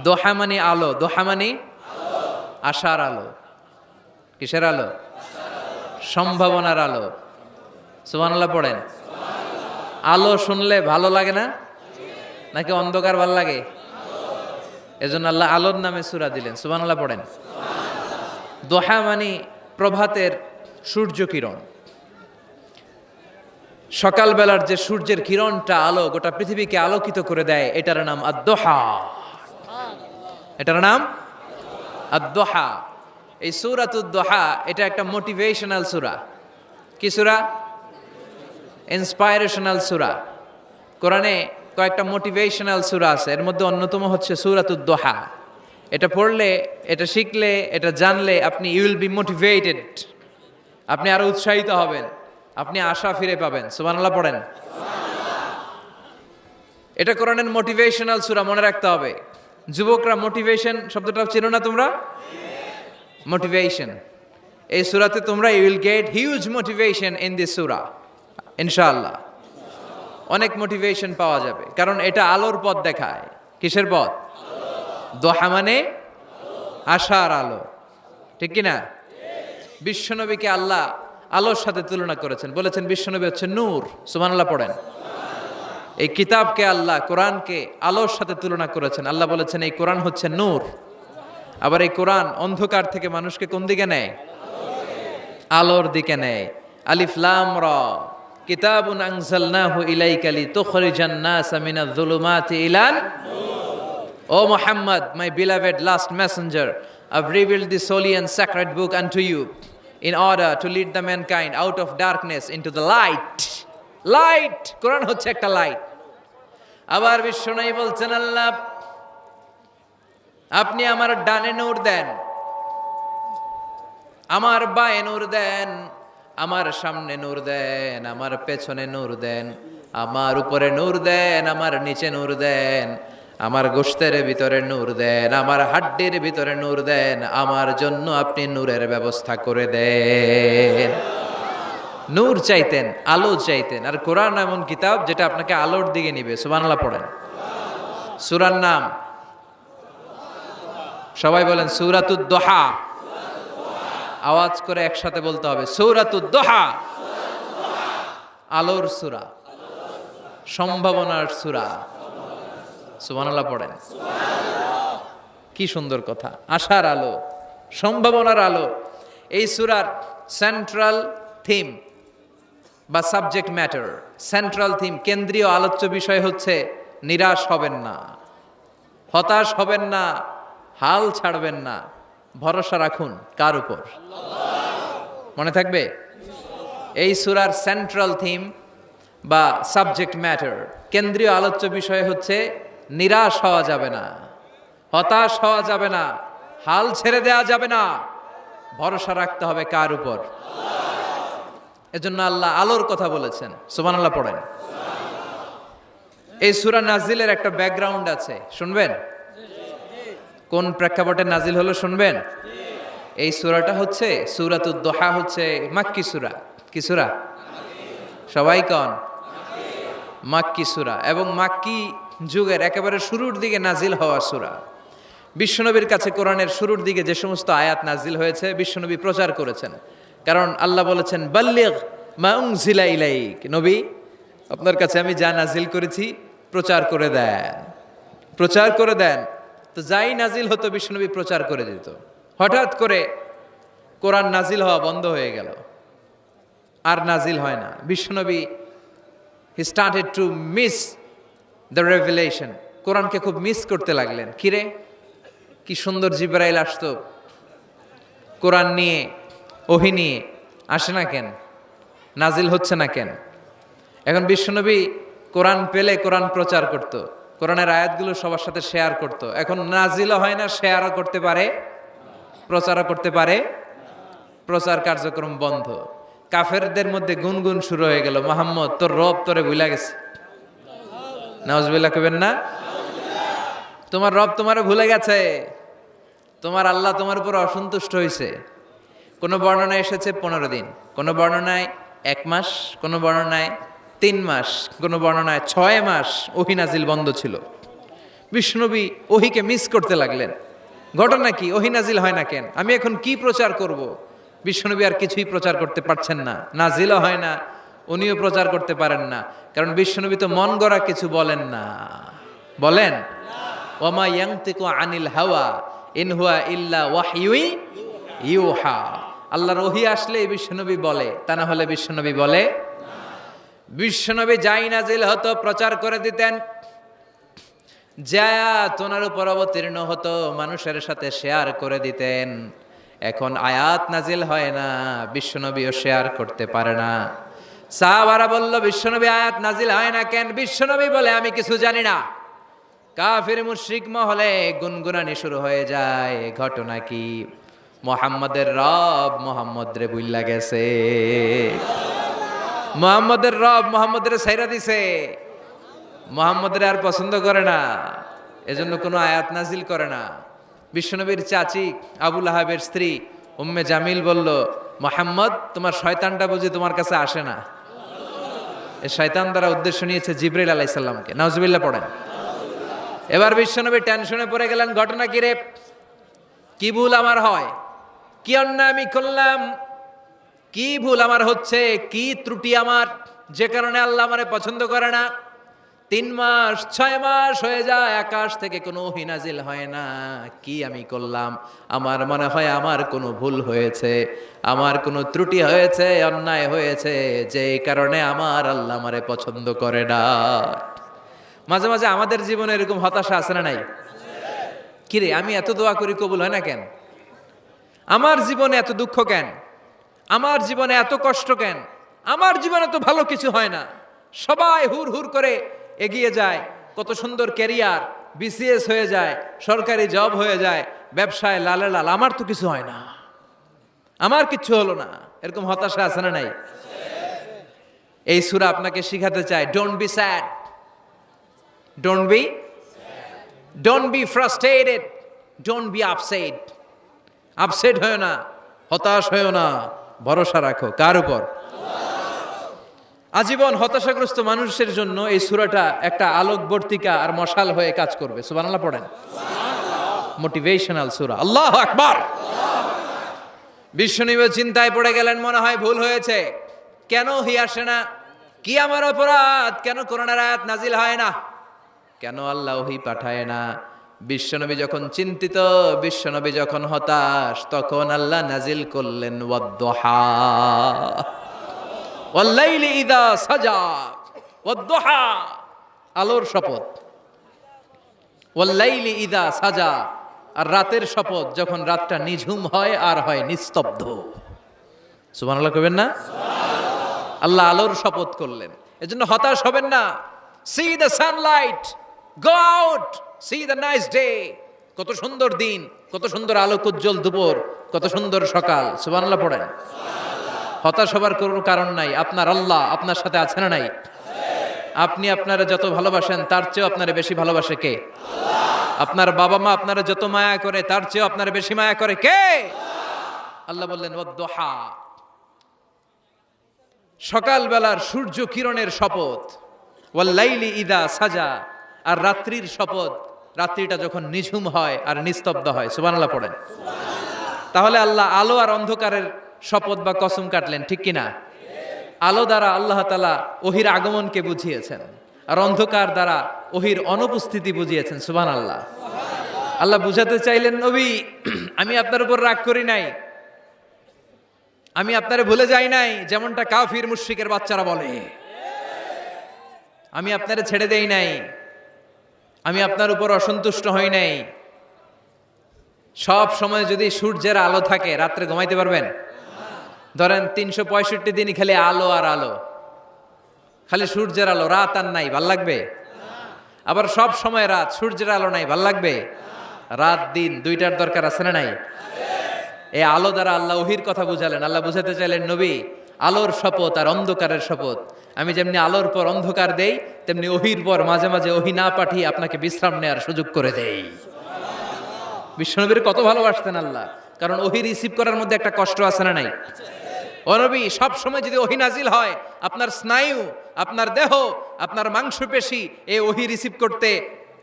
দোহা মানে আলো, দোহা মানে আশার আলো। কিসের আলো? সম্ভাবনার আলো। সুবহানাল্লাহ পড়েন। আলো শুনলে ভালো লাগে না নাকি অন্ধকার ভালো লাগে? এজন্য আল্লাহ আলোর নামে সূরা দিলেন। সুবহানাল্লাহ পড়েন। দোহা মানে প্রভাতের সূর্য কিরণ। সকালবেলার যে সূর্যের কিরণটা আলো গোটা পৃথিবীকে আলোকিত করে দেয়, এটার নাম আদ-দোহা। এটার নাম আদ-দোহা। এই সূরাতুদ দোহা এটা একটা মোটিভেশনাল সূরা। কি সূরা? ইন্সপাইরেশনাল সূরা। কোরআনে কয়েকটা মোটিভেশনাল সূরা আছে, এর মধ্যে অন্যতম হচ্ছে সূরাতুদ দোহা। এটা পড়লে, এটা শিখলে, এটা জানলে আপনি ইউ উইল বি মোটিভেটেড। আপনি আরো উৎসাহিত হবেন, আপনি আশা ফিরে পাবেন। সুবহানাল্লাহ পড়েন। এটা কোরআনের মোটিভেশনাল সূরা, মনে রাখতে হবে। যুবকরা মোটিভেশন শব্দটা চেনো না তোমরা? মোটিভেশন, এই সূরাতে তোমরা you will get huge motivation in this সূরা ইনশাআল্লাহ। অনেক মোটিভেশন পাওয়া যাবে, কারণ এটা আলোর পথ দেখায়। কিসের পথ? দোহা মানে আশার আলো, ঠিক কি না? বিশ্বনবীকে আল্লাহ আলোর সাথে তুলনা করেছেন, বলেছেন বিশ্বনবী হচ্ছে নূর। সুবহানাল্লাহ পড়েন। এই কিতাবকে আল্লাহ, কোরআনকে আলোর সাথে তুলনা করেছেন। আল্লাহ বলেছেন এই কোরআন হচ্ছে নূর। আবার এই কোরআন অন্ধকার থেকে মানুষকে কোন দিকে নেয়? আলোর দিকে নেয়। আলিফ লাম রা, কিতাবুন আনজালনাহু ইলাইকা লিতুখরিজান নাসা মিনাজ যুলুমাতি ইলান নূর। ও Muhammad, my beloved last messenger, I've revealed this holy and sacred book unto you in order to lead the mankind out of darkness into the light. Light, কোরআন হচ্ছে একটা লাইট। আবার বিশ্বনবী বলছেন আল্লাহ আপনি আমার ডানে নূর দেন, আমার বায়ে নূর দেন, আমার সামনে নূর দেন, আমার পেছনে নূর দেন, আমার উপরে নূর দেন, আমার নিচে নূর দেন, আমার গোশতের ভিতরে নূর দেন, আমার হাড্ডির ভিতরে নূর দেন, আমার জন্য আপনি নূরের ব্যবস্থা করে দেন। নূর চাইতেন, আলো চাইতেন। আর কোরআন এমন কিতাব যেটা আপনাকে আলোর দিকে নিবে। সুবহানাল্লাহ পড়েন। সূরার নাম সবাই বলেন সূরাতুদ দোহা। আওয়াজ করে একসাথে বলতে হবে সূরাতুদ দোহা। আলোর সূরা, সম্ভাবনার সূরা। সুবহানাল্লাহ পড়েন। কি সুন্দর কথা, আশার আলো, সম্ভাবনার আলো। এই সূরার সেন্ট্রাল থিম বা সাবজেক্ট ম্যাটার, সেন্ট্রাল থিম, কেন্দ্রীয় আলোচ্য বিষয় হচ্ছে নিরাশ হবেন না, হতাশ হবেন না, হাল ছাড়বেন না, ভরসা রাখুন কার উপর? মনে থাকবে? এই সূরার সেন্ট্রাল থিম বা সাবজেক্ট ম্যাটার, কেন্দ্রীয় আলোচ্য বিষয় হচ্ছে নিরাশ হওয়া যাবে না, হতাশ হওয়া যাবে না, হাল ছেড়ে দেওয়া যাবে না, ভরসা রাখতে হবে কার উপর? এজন্য আল্লাহ আলোর কথা বলেছেন। সুবহানাল্লাহ পড়েন। এই সূরা নাজিলের একটা ব্যাকগ্রাউন্ড আছে, শুনবেন? কোন প্রেক্ষাপটে নাজিল হলো শুনবেন? এই সূরাটা হচ্ছে সূরাতুদ দোহা, হচ্ছে মাক্কি সূরা। কি সূরা? সবাই কোন? মাক্কি সূরা, এবং মাক্কি যুগের একেবারে শুরুর দিকে নাজিল হওয়া সূরা। বিশ্বনবীর কাছে কোরআনের শুরুর দিকে যে সমস্ত আয়াত নাজিল হয়েছে বিশ্বনবী প্রচার করেছেন, কারণ আল্লাহ বলেছেন বাল্লিগ মা উনজিলা ইলাইক, নবী আপনার কাছে আমি যা নাজিল করেছি প্রচার করে দেন, প্রচার করে দেন। তো যাই নাজিল হতো বিশ্বনবী প্রচার করে দিত। হঠাৎ করে কোরআন নাজিল হওয়া বন্ধ হয়ে গেল, আর নাজিল হয় না। বিশ্বনবী he started to miss the revelation, কোরআনকে খুব মিস করতে লাগলেন। কিরে, কি সুন্দর জিবরাইল আসতো কোরআন নিয়ে, ওহী নিয়ে, আসে না কেন? নাজিল হচ্ছে না কেন? এখন বিশ্বনবী কোরআন পেলে কোরআন প্রচার করত, কোরআনের আয়াতগুলো সবার সাথে শেয়ার করত। এখন নাজিলও হয় না, শেয়ারও করতে পারে, প্রচারও করতে পারে, প্রচার কার্যক্রম বন্ধ। কাফেরদের মধ্যে গুনগুন শুরু হয়ে গেল, মুহাম্মদ তোর রব তোরে ভুলে গেছে। নাউজুবিল্লাহ কইবেন না? তোমার রব তোমারে ভুলে গেছে, তোমার আল্লাহ তোমার উপর অসন্তুষ্ট হয়েছে। কোনো বর্ণনায় এসেছে 15 দিন, কোনো বর্ণনায় 1 মাস, কোনো বর্ণনায় 3 মাস, কোনো বর্ণনায় 6 মাস ওহী নাজিল বন্ধ ছিল। বিশ্বনবী ওহিকে মিস করতে লাগলেন। ঘটনা কি? ওহি নাজিল হয় না কেন? আমি এখন কি প্রচার করব? বিশ্বনবী আর কিছুই প্রচার করতে পারছেন না, নাজিলও হয় না, উনিও প্রচার করতে পারেন না। কারণ বিশ্বনবী তো মন গড়া কিছু বলেন না। বলেন, ওমা ইয়ানতিকু আনিল হাওয়া ইন হুয়া ইল্লা ওয়াহয়ুই ইউহা। আল্লাহর ওহী আসলে বিশ্বনবী বলে, তা না হলে বিশ্বনবী বলে। বিশ্বনবী যাই নাজিল হতো প্রচার করে দিতেন, জায়াত ওনার উপর অবতীর্ণ হতো মানুষের সাথে শেয়ার করে দিতেন। এখন আয়াত নাজিল হয় না, বিশ্বনবীও শেয়ার করতে পারে না। সাহাবারা বলল, বিশ্বনবী আয়াত নাজিল হয় না কেন? বিশ্বনবী বলে, আমি কিছু জানি না। কাফির মুশরিক মহলে গুনগুনানি শুরু হয়ে যায়। ঘটনা কি? মুহাম্মাদের রব মুহাম্মদ রে বুইল্লা গেছে, মুহাম্মাদের রব মুহাম্মদের ছাইরা দিছে, মুহাম্মদের আর পছন্দ করে না, এজন্য কোনো আয়াত নাজিল করে না। বিশ্বনবীর চাচি আবু লাহাবের স্ত্রী উম্মে জামিল বলল, মুহাম্মদ তোমার শয়তানটা বুঝি তোমার কাছে আসে না? এই শয়তান দ্বারা উদ্দেশ্য নিয়েছে জিবরাইল আলাইহিস সালামকে। নাউজুবিল্লাহ পড়েন। এবার বিশ্বনবী টেনশনে পড়ে গেলেন। ঘটনা কি রে? কি ভুল আমার হয়? কি অন্যায় আমি করলাম? কি ভুল আমার হচ্ছে? কি ত্রুটি আমার, যে কারণে আল্লাহ আমারে পছন্দ করে না? 3 মাস 6 মাস হয়ে যায়, আকাশ থেকে কোনো ওহী নাজিল হয় না। কি আমি করলাম? আমার মনে হয় আমার কোনো ভুল হয়েছে, আমার কোনো ত্রুটি হয়েছে, অন্যায় হয়েছে, যে কারণে আমার আল্লাহ আমারে পছন্দ করে না। মাঝে মাঝে আমাদের জীবনে এরকম হতাশা আছে না নাই? কিরে, আমি এত দোয়া করি কবুল হয় না কেন? আমার জীবনে এত দুঃখ কেন? আমার জীবনে এত কষ্ট কেন? আমার জীবনে তো ভালো কিছু হয় না। সবাই হুর হুর করে এগিয়ে যায়, কত সুন্দর ক্যারিয়ার, বিসিএস হয়ে যায়, সরকারি জব হয়ে যায়, ব্যবসায় লালে লাল, আমার তো কিছু হয় না, আমার কিচ্ছু হলো না। এরকম হতাশা আছে না নাই? এই সূরা আপনাকে শিখাতে চায়, don't be sad, don't be frustrated, don't be upset. Upset হয়েও না, হতাশ হয়েও না, ভরসা রাখো কার উপর? আজীবন হতাশাগ্রস্ত মানুষের জন্য এই সূরাটা একটা আলোকবর্তিকা আর মশাল হয়ে কাজ করবে। সুবহানাল্লাহ পড়েন। মোটিভেশনাল সূরা। আল্লাহু আকবার। বিশ্বনবী চিন্তায় পড়ে গেলেন, মনে হয় ভুল হয়েছে। কেন ওহী আসে না? কি আমার অপরাধ? কেন কোরআনের আয়াত নাজিল হয় না? কেন আল্লাহ ওহী পাঠায় না? বিশ্বনবী যখন চিন্তিত, বিশ্বনবী যখন হতাশ, তখন আল্লাহ নাজিল করলেন ওয়াদ-দুহা, ওয়াল-লাইলি ইযা সাজা, ওয়াদ-দুহা, আলোর শপথ, ওয়াল-লাইলি ইযা সাজা, আর রাতের শপথ, যখন রাতটা নিঝুম হয় আর হয় নিস্তব্ধ। সুবহানাল্লাহ কইবেন না? সুবহানাল্লাহ। আল্লাহ আলোর শপথ করলেন। এজন্য হতাশ হবেন না। C the Sunlight, go out, C the nice day. কত সুন্দর দিন, কত সুন্দর আলোক উজ্জ্বল দুপুর, কত সুন্দর সকাল। সুবহানাল্লাহ পড়েন। হতাশ হবার কোনো কারণ নাই। আপনার আল্লাহ আপনার সাথে আছে না নাই? আপনি আপনারা যত ভালোবাসেন তার চেয়েও আপনারা বেশি ভালোবাসে কে? আপনার বাবা মা আপনারা যত মায়া করে তার চেয়েও আপনারা বেশি মায়া করে কে? আল্লাহ বললেন ওয়াদ-দুহা, সকালবেলার সূর্য কিরণের শপথ, ওয়াল-লাইলি ইযা সাজা, আর রাত্রির শপথ, রাত্রিটা যখন নিঝুম হয় আর নিস্তব্ধ হয়। সুবহানাল্লাহ পড়েন। তাহলে আল্লাহ আলো আর অন্ধকারের শপথ বা কসম কাটলেন, ঠিক কিনা? আলো দ্বারা আল্লাহ তাআলা ওহীর আগমনকে বুঝিয়েছেন, আর অন্ধকার দ্বারা ওহীর অনুপস্থিতি বুঝিয়েছেন। সুবহানাল্লাহ। আল্লাহ বুঝাতে চাইলেন, নবী আমি আপনার উপর রাগ করি নাই, আমি আপনারে ভুলে যাই নাই, যেমনটা কাফির মুশরিকের বাচ্চারা বলে। আমি আপনারে ছেড়ে দেই নাই, আমি আপনার উপর অসন্তুষ্ট হই নাই। সব সময় যদি সূর্যের আলো থাকে, রাত্রে ঘুমাইতে পারবেন? ধরেন 365 দিনই খালি আলো আর আলো, খালি সূর্যের আলো, রাত আর নাই, ভাল লাগবে? আবার সব সময় রাত, সূর্যের আলো নাই, ভাল লাগবে? রাত দিন দুইটার দরকার আছে না নাই? এই আলো দ্বারা আল্লাহ ওহীর কথা বুঝালেন। আল্লাহ বুঝাতে চাইলেন, নবী আলোর শপথ আর অন্ধকারের শপথ, আমি যেমনি আলোর পর অন্ধকার দেই, তেমনি ওহীর পর মাঝে মাঝে ওহী না পাঠিয়ে আপনাকে বিশ্রাম নেওয়ার সুযোগ করে দেই। বিশ্বনবীর কত ভালোবাসতেন আল্লাহ, কারণ ওহী রিসিভ করার মধ্যে একটা কষ্ট আছে না নাই? ও নবী, সব সময় যদি ওহী নাজিল হয়, আপনার স্নায়ু, আপনার দেহ, আপনার মাংসপেশি এই ওহী রিসিভ করতে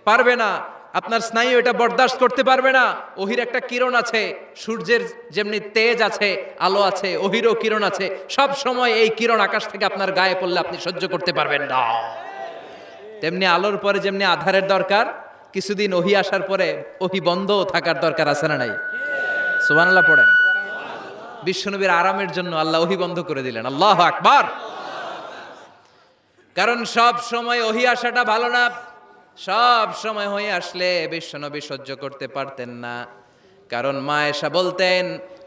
পারবে না। আপনার স্নায়ু এটা বরদাস্ত করতে পারবে না। ওহির একটা কিরণ আছে, সূর্যের যেমনি তেজ আছে, আলো আছে, ওহিরও কিরণ আছে। সব সময় এই কিরণ আকাশ থেকে আপনার গায়ে পড়লে আপনি সহ্য করতে পারবেন না। তেমনি আলোর পরে যেমনি আধারের দরকার, কিছুদিন ওহি আসার পরে ওহি বন্ধ থাকার দরকার আছে না নাই? সুবহানাল্লাহ পড়েন। বিশ্বনবীর আরামের জন্য আল্লাহ ওহি বন্ধ করে দিলেন। আল্লাহু আকবার। কারণ সব সময় ওহি আসাটা ভালো না। সব সময় হয়ে আসলে বিশ্বনবী সহ্য করতে পারতেন না। কারণ মা আয়েশা বলতেন,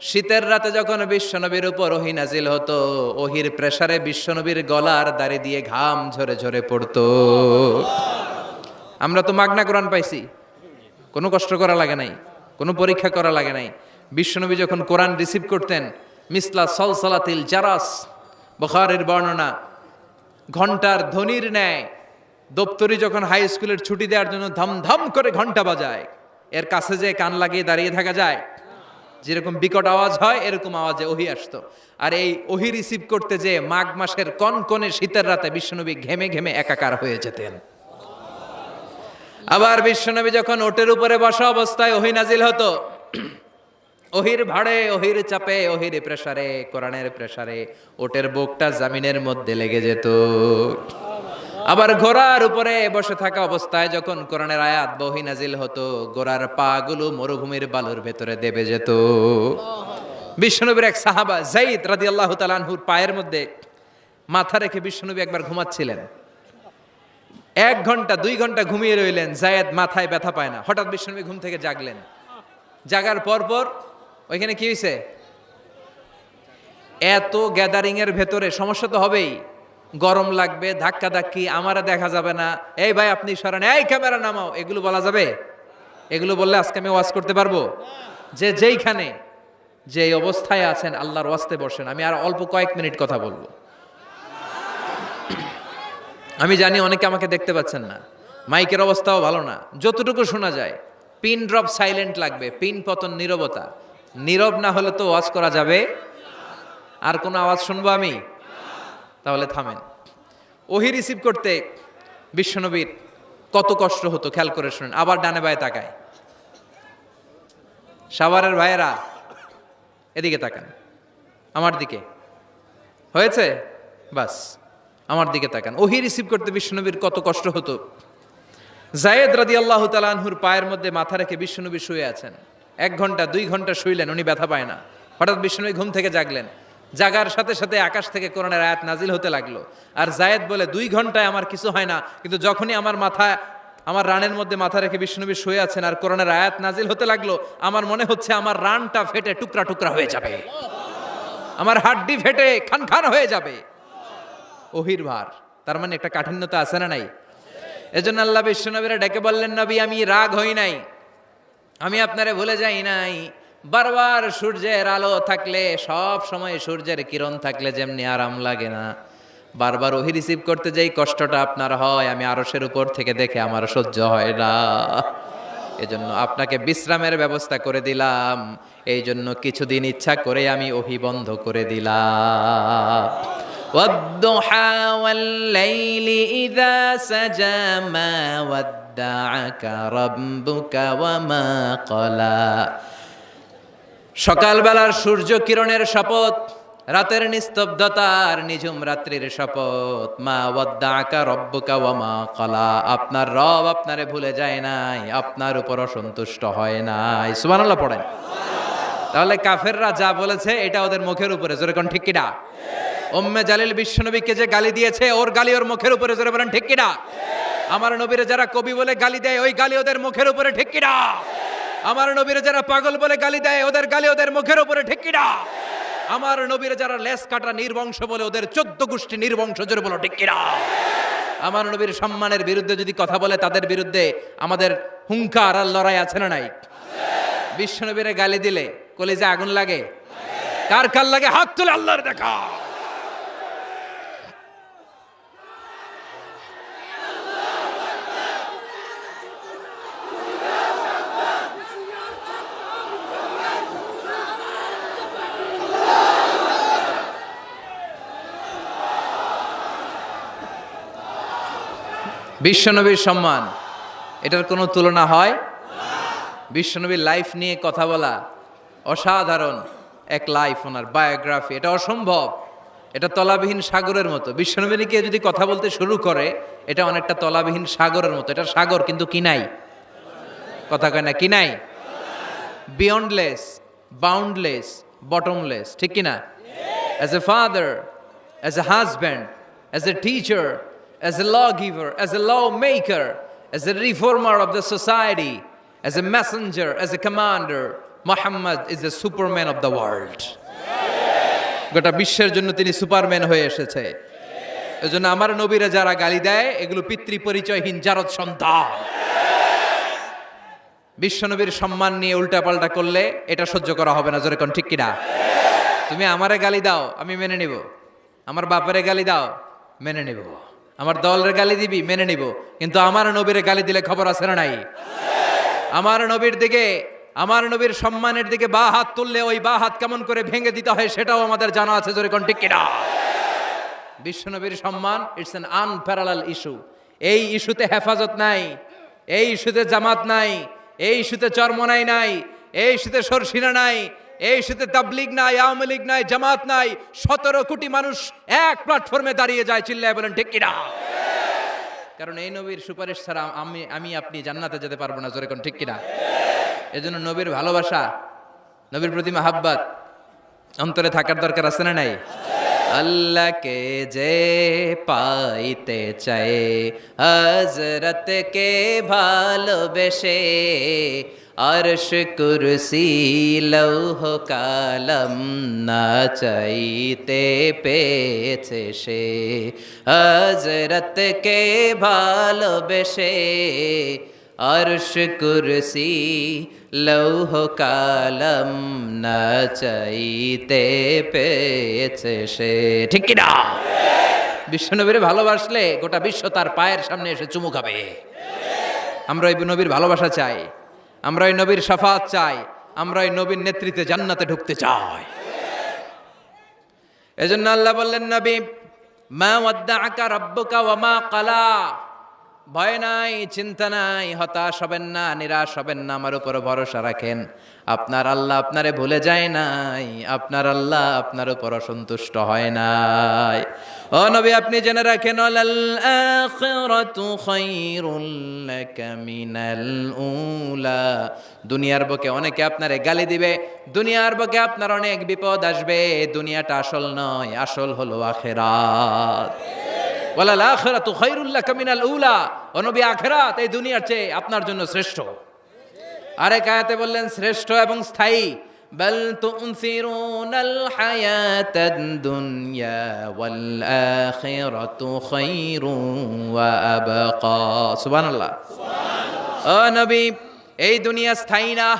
শীতের রাতে যখন বিশ্বনবীর উপর ওহি নাজিল হতো, ওহির প্রেসারে বিশ্বনবীর গলার দাড়ি দিয়ে ঘাম ঝরে ঝরে পড়তো। আমরা তো মাগনা কোরআন পাইছি, কোনো কষ্ট করা লাগে নাই, কোনো পরীক্ষা করা লাগে নাই। বিশ্বনবী যখন কোরআন রিসিভ করতেন, মিসলা সলসলাতিল জারাস, বুখারীর বর্ণনা, ঘন্টার ধ্বনির ন্যায় দপ্তরি যখন হাই স্কুলের ছুটি দেওয়ার জন্য ধামধাম করে ঘন্টা বাজায়, এর কাছে যে কান লাগিয়ে দাঁড়িয়ে থাকা যায়, যেরকম বিকট আওয়াজ হয় এরকম আওয়াজে ওহি আসতো। আর এই ওহি রিসিভ করতে যে মাঘ মাসের কনকনে শীতের রাতে বিশ্বনবী ঘেমে ঘেমে একাকার হয়ে যেতেন। আবার বিশ্বনবী যখন ওটের উপরে বসা অবস্থায় ওহি নাজিল হতো, ওহির ভাড়ে, ওহির চাপে, ওহির প্রেসারে, কোরআনের প্রেসারে ওটের বুকটা জামিনের মধ্যে লেগে যেত। আবার ঘোড়ার উপরে বসে থাকা অবস্থায় যখন কোরআনের আয়াত ওহি নাজিল হতো, ঘোড়ার পা গুলো মরুভূমির বালুর ভেতরে দেবে যেত। বিশ্বনবীর এক সাহাবা যায়েদ রাদিয়াল্লাহু তাআলা আনহুর পায়ের মধ্যে মাথা রেখে বিশ্বনবী একবার ঘুমাচ্ছিলেন। 1 ঘন্টা 2 ঘন্টা ঘুমিয়ে রইলেন, যায়েদ মাথায় ব্যথা পায় না। হঠাৎ বিশ্বনবী ঘুম থেকে জাগলেন। জাগার পর ওইখানে কি হয়েছে? এত গ্যাদারিং এর ভেতরে সমস্যা তো হবেই, গরম লাগবে, ধাক্কা ধাক্কি, আমারা দেখা যাবে না, এই ভাই আপনি সরেন, এই ক্যামেরা নামাও, এগুলো বলা যাবে? এগুলো বললে আজকে আমি ওয়াজ করতে পারবো? যে যেইখানে যে অবস্থায় আছেন আল্লাহর ওয়াস্তে বসেন। আমি আর অল্প কয়েক মিনিট কথা বলবো। আমি জানি অনেকে আমাকে দেখতে পাচ্ছেন না, মাইকের অবস্থাও ভালো না, যতটুকু শোনা যায় পিন ড্রপ সাইলেন্ট লাগবে, পিন পতন নীরবতা। নীরব না হলে তো ওয়াজ করা যাবে। আর কোনো আওয়াজ শুনবো আমি? তাহলে থামেন। ওহি রিসিভ করতে বিশ্বনবীর কত কষ্ট হতো খেয়াল করে শুনেন। আবার ডানে বায়ে তাকায়। সাভারের ভাইয়েরা এদিকে তাকান, আমার দিকে হয়েছে, বাস আমার দিকে তাকান। ওহি রিসিভ করতে বিশ্বনবীর কত কষ্ট হতো। যায়েদ রাদিয়াল্লাহু তাআলা আনহুর পায়ের মধ্যে মাথা রেখে বিশ্বনবী শুয়ে আছেন। 1 ঘন্টা 2 ঘন্টা শুইলেন, উনি ব্যথা পায় না। হঠাৎ বিশ্বনবী ঘুম থেকে জাগলেন। জাগার সাথে সাথে আকাশ থেকে কোরআনের আয়াত নাজিল হতে লাগলো। আর যায়েদ বলে 2 ঘন্টায় আমার কিছু হয় না, কিন্তু যখনই আমার রানের মধ্যে মাথা রেখে বিশ্বনবী শুয়ে আছেন আর কোরআনের আয়াত নাজিল হতে লাগলো, আমার মনে হচ্ছে আমার রানটা ফেটে টুকরা টুকরা হয়ে যাবে, আমার হাড্ডি ফেটে খান খান হয়ে যাবে। ওহির ভার, তার মানে একটা কাঠিন্যতা আছে না নাই? এজন্য আল্লাহ বিশ্বনবীরা ডেকে বললেন, নবী আমি রাগ হই নাই, আমি আপনারে ভুলে যাই নাই। বারবার সূর্যের আলো থাকলে, সব সময় সূর্যের কিরণ থাকলে যেমনি আরাম লাগে না, বারবার ওহি রিসিভ করতে যেই কষ্টটা আপনার হয়, আমি আরশের উপর থেকে দেখে আমার সহ্য হয় না। এজন্য আপনাকে বিশ্রামের ব্যবস্থা করে দিলাম। এই জন্য কিছুদিন ইচ্ছা করে আমি ওহি বন্ধ করে দিলাম। والضحى والليل إذا سجى ما ودعك ربك وما قلى। সকালবেলার সূর্য কিরণের শপথ, রাতের নিস্তব্ধতার নিঝুম রাত্রির শপথ। মা ওয়াদ্দাআকা রব্বুকা ওয়া মা ক্বালা। আপনার রব আপনারে ভুলে যায় নাই, আপনার উপর অসন্তুষ্ট হয় নাই। সুবহানাল্লাহ পড়েন। তাহলে কাফেররা যা বলেছে এটা ওদের মুখের উপরে, জোরে কোন ঠিক কিনা? উম্মে জালিল বিশ্বনবীকে যে গালি দিয়েছে, ওর গালি ওর মুখের উপরে, জোরে বলেন ঠিক কিনা? আমার নবীরে যারা কবি বলে গালি দেয়, ওই গালি ওদের মুখের উপরে, ঠিক কিনা? আমার নবীরে যারা পাগল বলে গালি দেয়, ওদের গালি ওদের মুখের উপরে, ঠিক কিনা? আমার নবীরে যারা লেস কাটা নির্বংশ বলে, ওদের 14 গোষ্ঠী নির্বংশ, জোরে বলো ঠিক কিনা? আমার নবীর সম্মানের বিরুদ্ধে যদি কথা বলে, তাদের বিরুদ্ধে আমাদের হুঙ্কার আর লড়াই আছে না নাই? বিশ্বনবীরে গালি দিলে কলিজা আগুন লাগে? কার কার লাগে? হাত তুলে আল্লাহর দেখা। বিশ্বনবীর সম্মান এটার কোনো তুলনা হয়? বিশ্বনবীর লাইফ নিয়ে কথা বলা অসাধারণ এক লাইফ, ওনার বায়োগ্রাফি, এটা অসম্ভব। এটা তলাবিহীন সাগরের মতো। বিশ্বনবী নিয়ে যদি কথা বলতে শুরু করে এটা অনেকটা তলাবিহীন সাগরের মতো। এটা সাগর কিন্তু কি নাই, কথা কয় না, কি নাই, বিয়ন্ডলেস, বাউন্ডলেস, বটমলেস, ঠিক কিনা? As a father, as a husband, as a teacher, as a lawgiver, as a lawmaker, as a reformer of the society, as a messenger, as a commander, Muhammad is the superman of the world. গোটা বিশ্বের জন্য তিনি Superman হয়ে এসেছে। এজন্য আমার নবীরা যারা গালি দেয় এগুলো পিতৃ পরিচয়হীন জারদ সন্তান। বিশ্বনবীর সম্মান নিয়ে উল্টাপাল্টা করলে এটা সহ্য করা হবে না, জোরে কোন ঠিক কিনা? তুমি আমারে গালি দাও আমি মেনে নিব, আমার বাপারে গালি দাও মেনে নিব, আমার দলের গালি দিবি মেনে নিব, কিন্তু আমার নবীর গালি দিলে খবর আছে না নাই? আমার নবীর দিকে, আমার নবীর সম্মানের দিকে বা হাত তুললে ওই বা হাত কেমন করে ভেঙে দিতে হয় সেটাও আমাদের জানা আছে, জোরে কোন ঠিক কিনা? বিশ্বনবীর সম্মান ইটস অ্যান আনপ্যারালাল ইস্যু। এই ইস্যুতে হেফাজত নাই, এই ইস্যুতে জামাত নাই, এই ইস্যুতে চরমনাই নাই, এই ইস্যুতে সরসিনা নাই, এই ইস্যুতে তাবলীগ নাই, আওয়ামী লীগ নাই, জামাত নাই। 17 কোটি মানুষ এক প্ল্যাটফর্মে দাঁড়িয়ে যায়, চিল্লায় বলেন ঠিক কিনা? কারণ এই নবীর সুপারিশ ছাড়া আমি আপনি জান্নাতে যেতে পারবো না, জোরে কোন ঠিক কিনা? এজন্য নবীর ভালোবাসা, নবীর প্রতি মাহাব্বত অন্তরে থাকার দরকার আছে না নাই? আল্লাহকে যে পাইতে চায় হযরতকে ভালোবেসে, আরশ কুরসি লৌহ কালাম না চাইতে পেয়েছে সে। হযরতকে ভালোবেসে আরশ কুরসি লৌহ কালাম না চাইতে পেয়েছে সে, ঠিক কিনা? বিশ্বনবীরে ভালোবাসলে গোটা বিশ্ব তার পায়ের সামনে এসে চুমু খাবে। আমরা এই নবীর ভালোবাসা চাই, আমরা এই নবীর শাফাত চাই, আমরা এই নবীর নেতৃত্বে জান্নাতে ঢুকতে চাই। এজন্য আল্লাহ বললেন, নবী মা ওয়াদ্দাআকা রাব্বুকা ওয়া মা ক্বালা, ভয় নাই, চিন্তা নাই, হতাশ হবেন না, নিরাশ হবেন না, আমার উপর ভরসা রাখেন। আপনার আল্লাহ আপনারে ভুলে যায় নাই, আপনার আল্লাহ আপনার উপর অসন্তুষ্ট হয় নাই। ও নবী আপনি জেনে রাখেন, আল আখিরাতু খায়রুল লাকা মিনাল উলা। দুনিয়ার বুকে অনেকে আপনারে গালি দিবে, দুনিয়ার বুকে আপনার অনেক বিপদ আসবে, দুনিয়াটা আসল নয়, আসল হলো আখিরাত। ওয়ালাল আখিরাতু খায়রুল লাকা মিনাল উলা, ও নবী আখিরাত এই দুনিয়ার চেয়ে আপনার জন্য শ্রেষ্ঠ। আরেক আয়াতে বললেন শ্রেষ্ঠ এবং স্থায়ী। বাল তুনসিরুনাল হায়াতাদ দুনিয়া ওয়াল আখিরাতু খায়রুন ওয়া আবকা। সুবহানাল্লাহ, ও নবী এই দুনিয়া স্থায়ী না,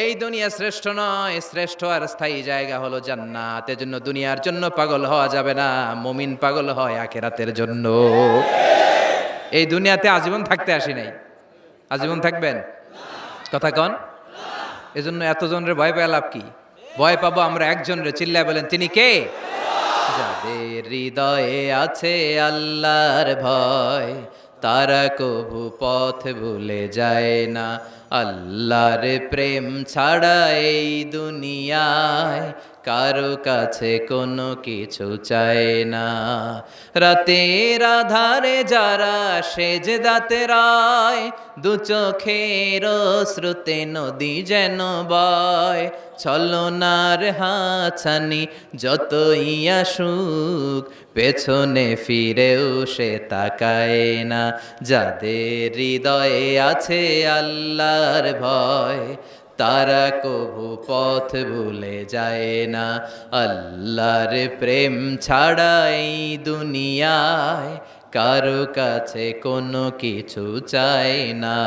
এই দুনিয়া শ্রেষ্ঠ নয়, শ্রেষ্ঠ আর স্থায়ী জায়গা হলো জান্নাত। এজন্য দুনিয়ার জন্য পাগল হওয়া যাবে না, মুমিন পাগল হয় আখিরাতের জন্য। এই দুনিয়াতে আজীবন থাকতে আসি নাই, আজীবন থাকবেন? কথা কন। এজন্য এতজনের ভয় পেয়ে লাভ কি? ভয় পাবো আমরা একজনের, চিল্লায় বলেন তিনি কে? যাদের হৃদয়ে আছে আল্লাহর ভয়, তারা কভু পথ ভুলে যায় না। আল্লাহর প্রেম ছাড়া এই দুনিয়ায় কারো কাছে কোনো কিছু চায় না। রাতের আধারে যারা সেজদাতে রায়, দু চোখের শ্রুতে নদী যেন বয়। ছলনার হাছানি যতই আসুক, পেছনে ফিরেও সে তাকায় না। যাদের হৃদয়ে আছে আল্লাহর ভয়, তারা কভু পথ ভুলে যায় না। আল্লাহর প্রেম ছাড়া এই দুনিয়ায় কারো কাছে কোনো কিছু চায় না,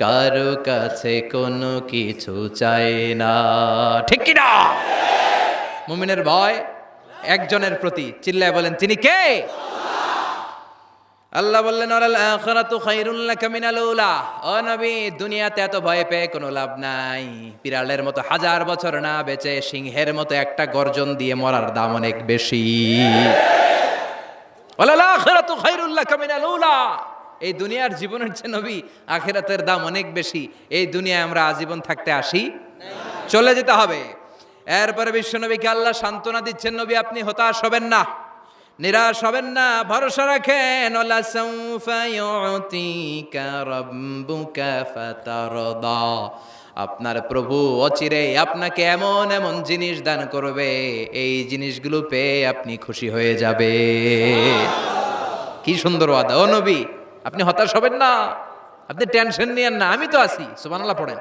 কারো কাছে কোনো কিছু চায় না, ঠিক কি না? মুমিনের ভয় একজনের প্রতি, চিল্লায় বলেন তিনি কে? আল্লাহ বললেন ওয়াল আখিরাতু খায়রুল লাকা মিনাল উলা। ও নবী দুনিয়াতে এত ভয় পেয়ে কোনো লাভ নাই। বিড়ালের মতো 1000 বছর না বেঁচে সিংহের মতো একটা গর্জন দিয়ে মরার দাম অনেক বেশি। ওয়াল আখিরাতু খায়রুল লাকা মিনাল উলা। এই দুনিয়ার জীবনের চেয়ে নবী আখিরাতের দাম অনেক বেশি। এই দুনিয়ায় আমরা আজীবন থাকতে আসি, চলে যেতে হবে। এরপরে বিশ্বনবীকে আল্লাহ সান্ত্বনা দিচ্ছেন, নবী আপনি হতাশ হবেন না, নিরাশ হবেন না, ভরসা রাখেন। ওয়ালা সাউফা ইউতিকা রাব্বুকা ফাতারদা, আপনার প্রভু অচিরেই আপনাকে এমন এমন জিনিস দান করবে, এই জিনিসগুলো পেয়ে আপনি খুশি হয়ে যাবে। কি সুন্দর ওয়াদা। ও নবী আপনি হতাশ হবেন না, আপনি টেনশন নিয়েন না, আমি তো আছি। সুবহানাল্লাহ পড়েন।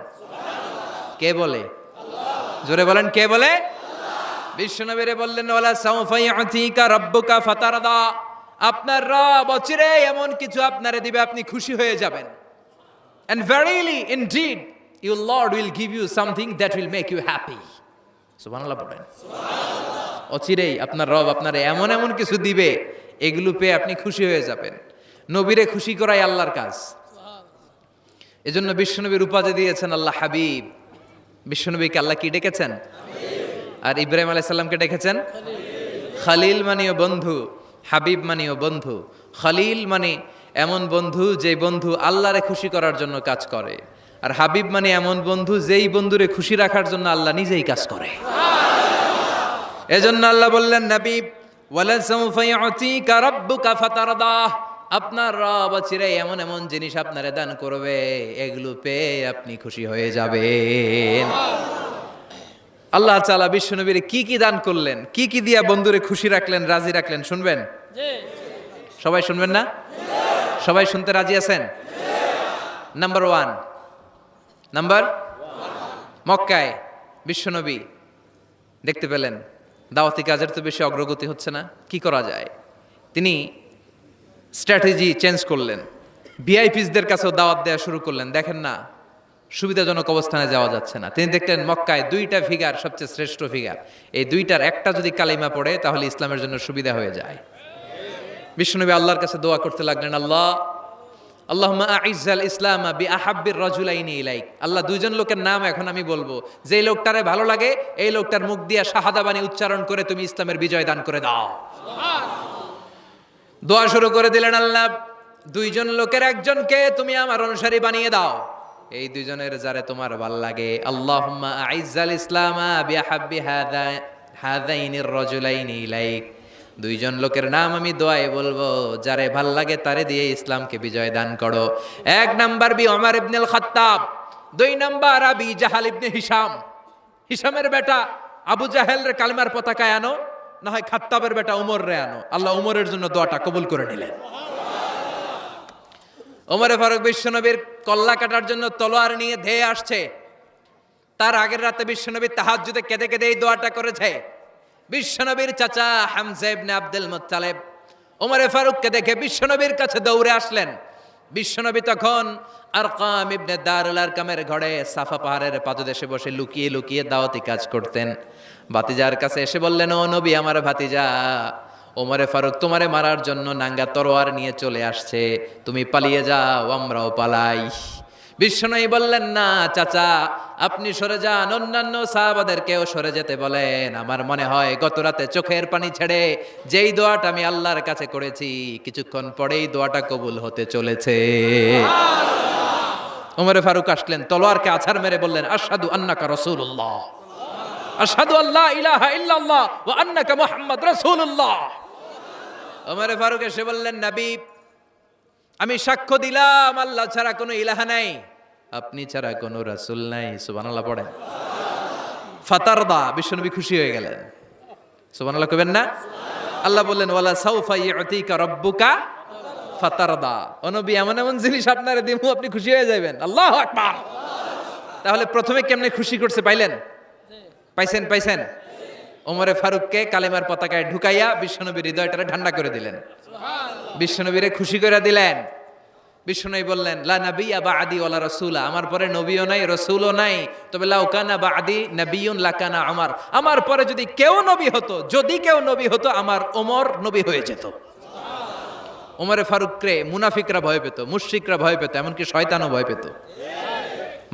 কে বলে? জোরে বলেন, কে বলে? বিশ্বনবীরে বললেন ওয়ালা সাউফা ইউতিকা রাব্বুকা ফাতারদা, আপনার রব অচিরেই এমন কিছু আপনারে দিবে, আপনি খুশি হয়ে যাবেন। And verily indeed your Lord will give you something that will make you happy. সুবহানাল্লাহ পড়েন। অচিরেই আপনার রব আপনারে এমন এমন কিছু দিবে, এগুলো পেয়ে আপনি খুশি হয়ে যাবেন। নবীরে খুশি করাই আল্লাহর কাজ। এজন্য বিশ্বনবীর উপাধি দিয়েছেন আল্লাহ হাবিব। বিশ্বনবীকে আল্লাহ কি ডেকেছেন? আর ইব্রাহিম আলাইহিস সালামকে ডেকেছেন খলিল, মানেও বন্ধু, হাবিব মানেও বন্ধু। খলিল মানে এমন বন্ধু যে বন্ধু আল্লাহরে খুশি করার জন্য কাজ করে, আর হাবিব মানে এমন বন্ধু যেই বন্ধুরে খুশি রাখার জন্য আল্লাহ নিজেই কাজ করে। এজন্য আল্লাহ বললেন নবী ওয়ালা সাউফা ইউতিকা রাব্বুকা ফাতারদা, আপনার রব চিরে এমন এমন জিনিস আপনারে দান করবে, এগুলো পেয়ে আপনি খুশি হয়ে যাবেন। আল্লাহ তাআলা বিশ্বনবীরে কি কি দান করলেন, কি কি দিয়া বন্ধুরে খুশি রাখলেন, রাজি রাখলেন, শুনবেন? সবাই শুনবেন না? সবাই শুনতে রাজি আছেন? নাম্বার 1, মক্কায় বিশ্বনবী দেখতে পেলেন দাওয়াতি কাজের তো বেশি অগ্রগতি হচ্ছে না, কি করা যায়? তিনি স্ট্র্যাটেজি চেঞ্জ করলেন, ভিআইপিসদের কাছেও দাওয়াত দেওয়া শুরু করলেন। দেখেন না সুবিধাজনক অবস্থানে যাওয়া যাচ্ছে না, তিনি দেখলেন মক্কায় 2টা ফিগার সবচেয়ে শ্রেষ্ঠ ফিগার, এই 2টার একটা যদি কালিমা পড়ে তাহলে ইসলামের জন্য সুবিধা হয়ে যায়। বিশ্বনবী আল্লাহর কাছে দোয়া করতে লাগলেন, আল্লাহুম্মা আইজ্জাল ইসলামা বিআহাব্বির রাজুলাইনি ইলাইক। আল্লাহ, 2জন লোকের নাম এখন আমি বলবো, যেই লোকটারে ভালো লাগে এই লোকটার মুখ দিয়ে শাহাদা বাণী উচ্চারণ করে তুমি ইসলামের বিজয় দান করে দাও। দোয়া শুরু করে দিলেন, আল্লাহ 2জন লোকের একজনকে তুমি আমার অনুসারী বানিয়ে দাও, এই 2জনের যারে তোমার ভালো লাগে। আল্লাহুম্মা আইজ্জাল ইসলামা বিআহাব্বি হাযাইনির রাজুলাইনি ইলাইক। 2জন লোকের নাম আমি দোয়ায় বলবো, যারে ভাল লাগে তারে দিয়ে ইসলামকে বিজয় দান করো। 1 নাম্বার ওমর ইবনুল খাত্তাব, 2 নাম্বার আবি জাহাল ইবনে হিশাম। হিশামের বেটা আবু জাহেলের কালিমার পতাকায় আনো, না হয় খাত্তাবের বেটা ওমর রে আনো। আল্লাহ ওমরের জন্য দোয়াটা কবুল করে নিলেন। ওমরে ফারুক বিশ্বনবীর কল্লা কাটার জন্য তলোয়ার নিয়ে ধেয়ে আসছে। তার আগের রাতে বিশ্বনবী তাহাজ্জুদে কেঁদে কেঁদে এই দোয়াটা করেছে। বিশ্বনবীর চাচা হামজা ইবনে আব্দুল মুত্তালিব ওমরে ফারুককে দেখে বিশ্বনবীর কাছে দৌড়ে আসলেন। বিশ্বনবী তখন আরকাম ইবনে দারুল আরকামের ঘরে সাফা পাহাড়ের পাদদেশে বসে লুকিয়ে লুকিয়ে দাওয়াতি কাজ করতেন। ভাতিজার কাছে এসে বললেন, ও নবী, আমার ভাতিজা ওমরে ফারুক তোমারে মারার জন্য নাঙ্গা তরোয়ার নিয়ে চলে আসছে, তুমি পালিয়ে যাও, আমরাও পালাই। বিশ্বনবী বললেন, না চাচা, আপনি সরে যান, অন্যান্য সাহাবাদেরকেও সরে যেতে বলেন। আমার মনে হয় গত রাতে চোখের পানি ছেড়ে যেই দোয়াটা আমি আল্লাহর কাছে করেছি, কিছুক্ষণ পরেই দোয়াটা কবুল হতে চলেছে। ওমরে ফারুক আসলেন, তলোয়ারকে আছাড় মেরে বললেন, আশহাদু আন্নাকা রাসূলুল্লাহ, আশহাদু আল্লা ইলাহা ইল্লাল্লাহ ওয়া আন্নাকা মুহাম্মদ রাসূলুল্লাহ। ওমরে ফারুক এসে বললেন, নবী, আমি সাক্ষ্য দিলাম আল্লাহ ছাড়া কোনো ইলাহা নাই, আপনি ছাড়া কোনো রাসূল নাই। সুবহানাল্লাহ পড়েন। ফাতারদা, বিশ্বনবী খুশি হয়ে গেলেন। সুবহানাল্লাহ কইবেন না? আল্লাহ বললেন, ওয়ালা সাউফা ইউতিকা রাব্বুকা ফাতারদা। ও নবী, এমন এমন জিনিস আপনারে দিমু, আপনি খুশি হয়ে যাবেন। আল্লাহু আকবার। তাহলে প্রথমে কেমনে খুশি করছে পাইলেন? পাইছেন? ওমরে ফারুককে কালেমার পতাকায় ঢুকাইয়া বিশ্বনবীর হৃদয়টারে ঠান্ডা করে দিলেন, বিশ্বনবীরে খুশি করে দিলেন। বিশ্বনবী বললেন, লা নাবিয়্যা বা'দি ওয়ালা রাসূলা, আমার পরে নবীও নাই রাসূলও নাই, তবে লাউ কানা বা'দি নাবিয়্যুন লাকানা ওমর, আমার পরে যদি কেউ নবী হতো আমার ওমর নবী হয়ে যেত। ওমরে ফারুককে মুনাফিকরা ভয় পেত, মুশরিকরা ভয় পেত, এমনকি শয়তানও ভয় পেত।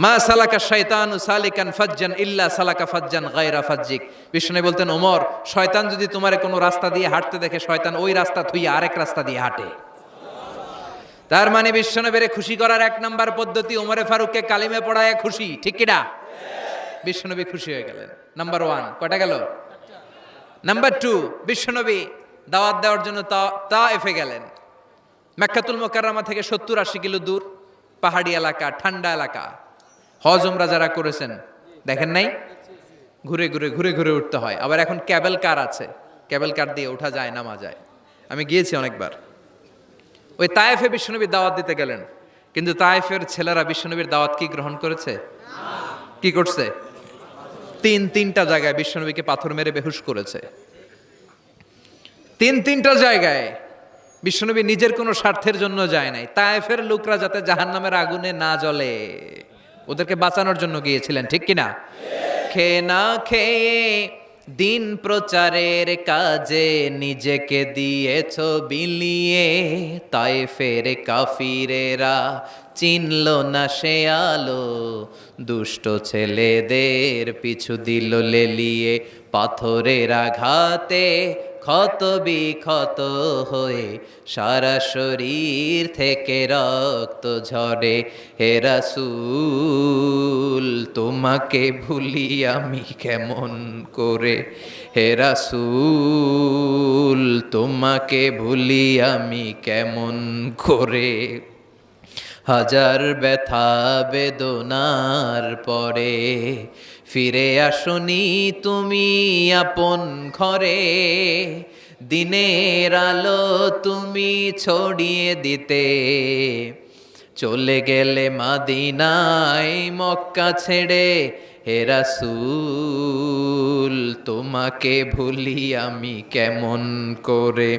মা সালাকা শাইতানু সালিকান ফাজ্জান ইল্লা সালাকা ফাজ্জান গায়রা ফাজ্জিক। বিষ্ণু বলতেন, ওমর, শয়তান যদি তোমারে কোনো রাস্তা দিয়ে হাঁটতে দেখে, শয়তান ওই রাস্তা থুইয়া আরেক রাস্তা দিয়ে হাঁটে। তার মানে বিশ্বনবীরে খুশি করার এক নাম্বার পদ্ধতি ওমরে ফারুককে কালিমে পড়ায় খুশি, ঠিক কিনা? বিশ্বনবী খুশি হয়ে গেলেন। নাম্বার 1 কয়টা গেল? নাম্বার 2, বিশ্বনবী দাওয়াত দেওয়ার জন্য তায়েফে গেলেন। মক্কাতুল মুকাররমা থেকে 70-80 কিলো দূর, পাহাড়ি এলাকা, ঠান্ডা এলাকা। হজ উমরা যারা করেছেন দেখেন নাই, ঘুরে ঘুরে ঘুরে ঘুরে উঠতে হয়। আবার এখন ক্যাবেল কার আছে, ক্যাবেল কার দিয়ে ওঠা যায়, নামা যায়। আমি গিয়েছি অনেকবার। ওই তায়েফে বিশ্বনবী দাওয়াত দিতে গেলেন, কিন্তু তায়েফের ছেলেরা বিশ্বনবীর দাওয়াত কি গ্রহণ করেছে? কি করছে? তিনটা জায়গায় বিশ্বনবীকে পাথর মেরে বেহুশ করেছে। তিনটা জায়গায় বিশ্বনবী নিজের কোনো স্বার্থের জন্য যায় নাই, তায়েফের লোকরা যাতে জাহান্নামের আগুনে না জ্বলে ওদেরকে বাঁচানোর জন্য গিয়েছিলেন, ঠিক কিনা? খেয়ে না খেয়ে দিন প্রচারের কাজে নিজেকে দিয়েছ বিলিয়ে, তায়েফের কাফিরেরা চিনল না সে আলো, দুষ্ট ছেলেদের পিছু দিল লেলিয়ে, পাথরের আঘাতে ক্ষত বিক্ষত হয়ে সারা শরীর থেকে রক্ত ঝরে। হে রাসূল তোমাকে ভুলি আমি কেমন করে, হে রাসূল তোমাকে ভুলি আমি কেমন করে। হাজার ব্যথা বেদনার পরে ফিরে আসনি তুমি আপন ঘরে, দিনের আলো তুমি ছড়িয়ে দিতে, চলে গেলে মদিনায় মক্কা ছেড়ে। হে রাসূল তোমাকে ভুলি আমি কেমন করে,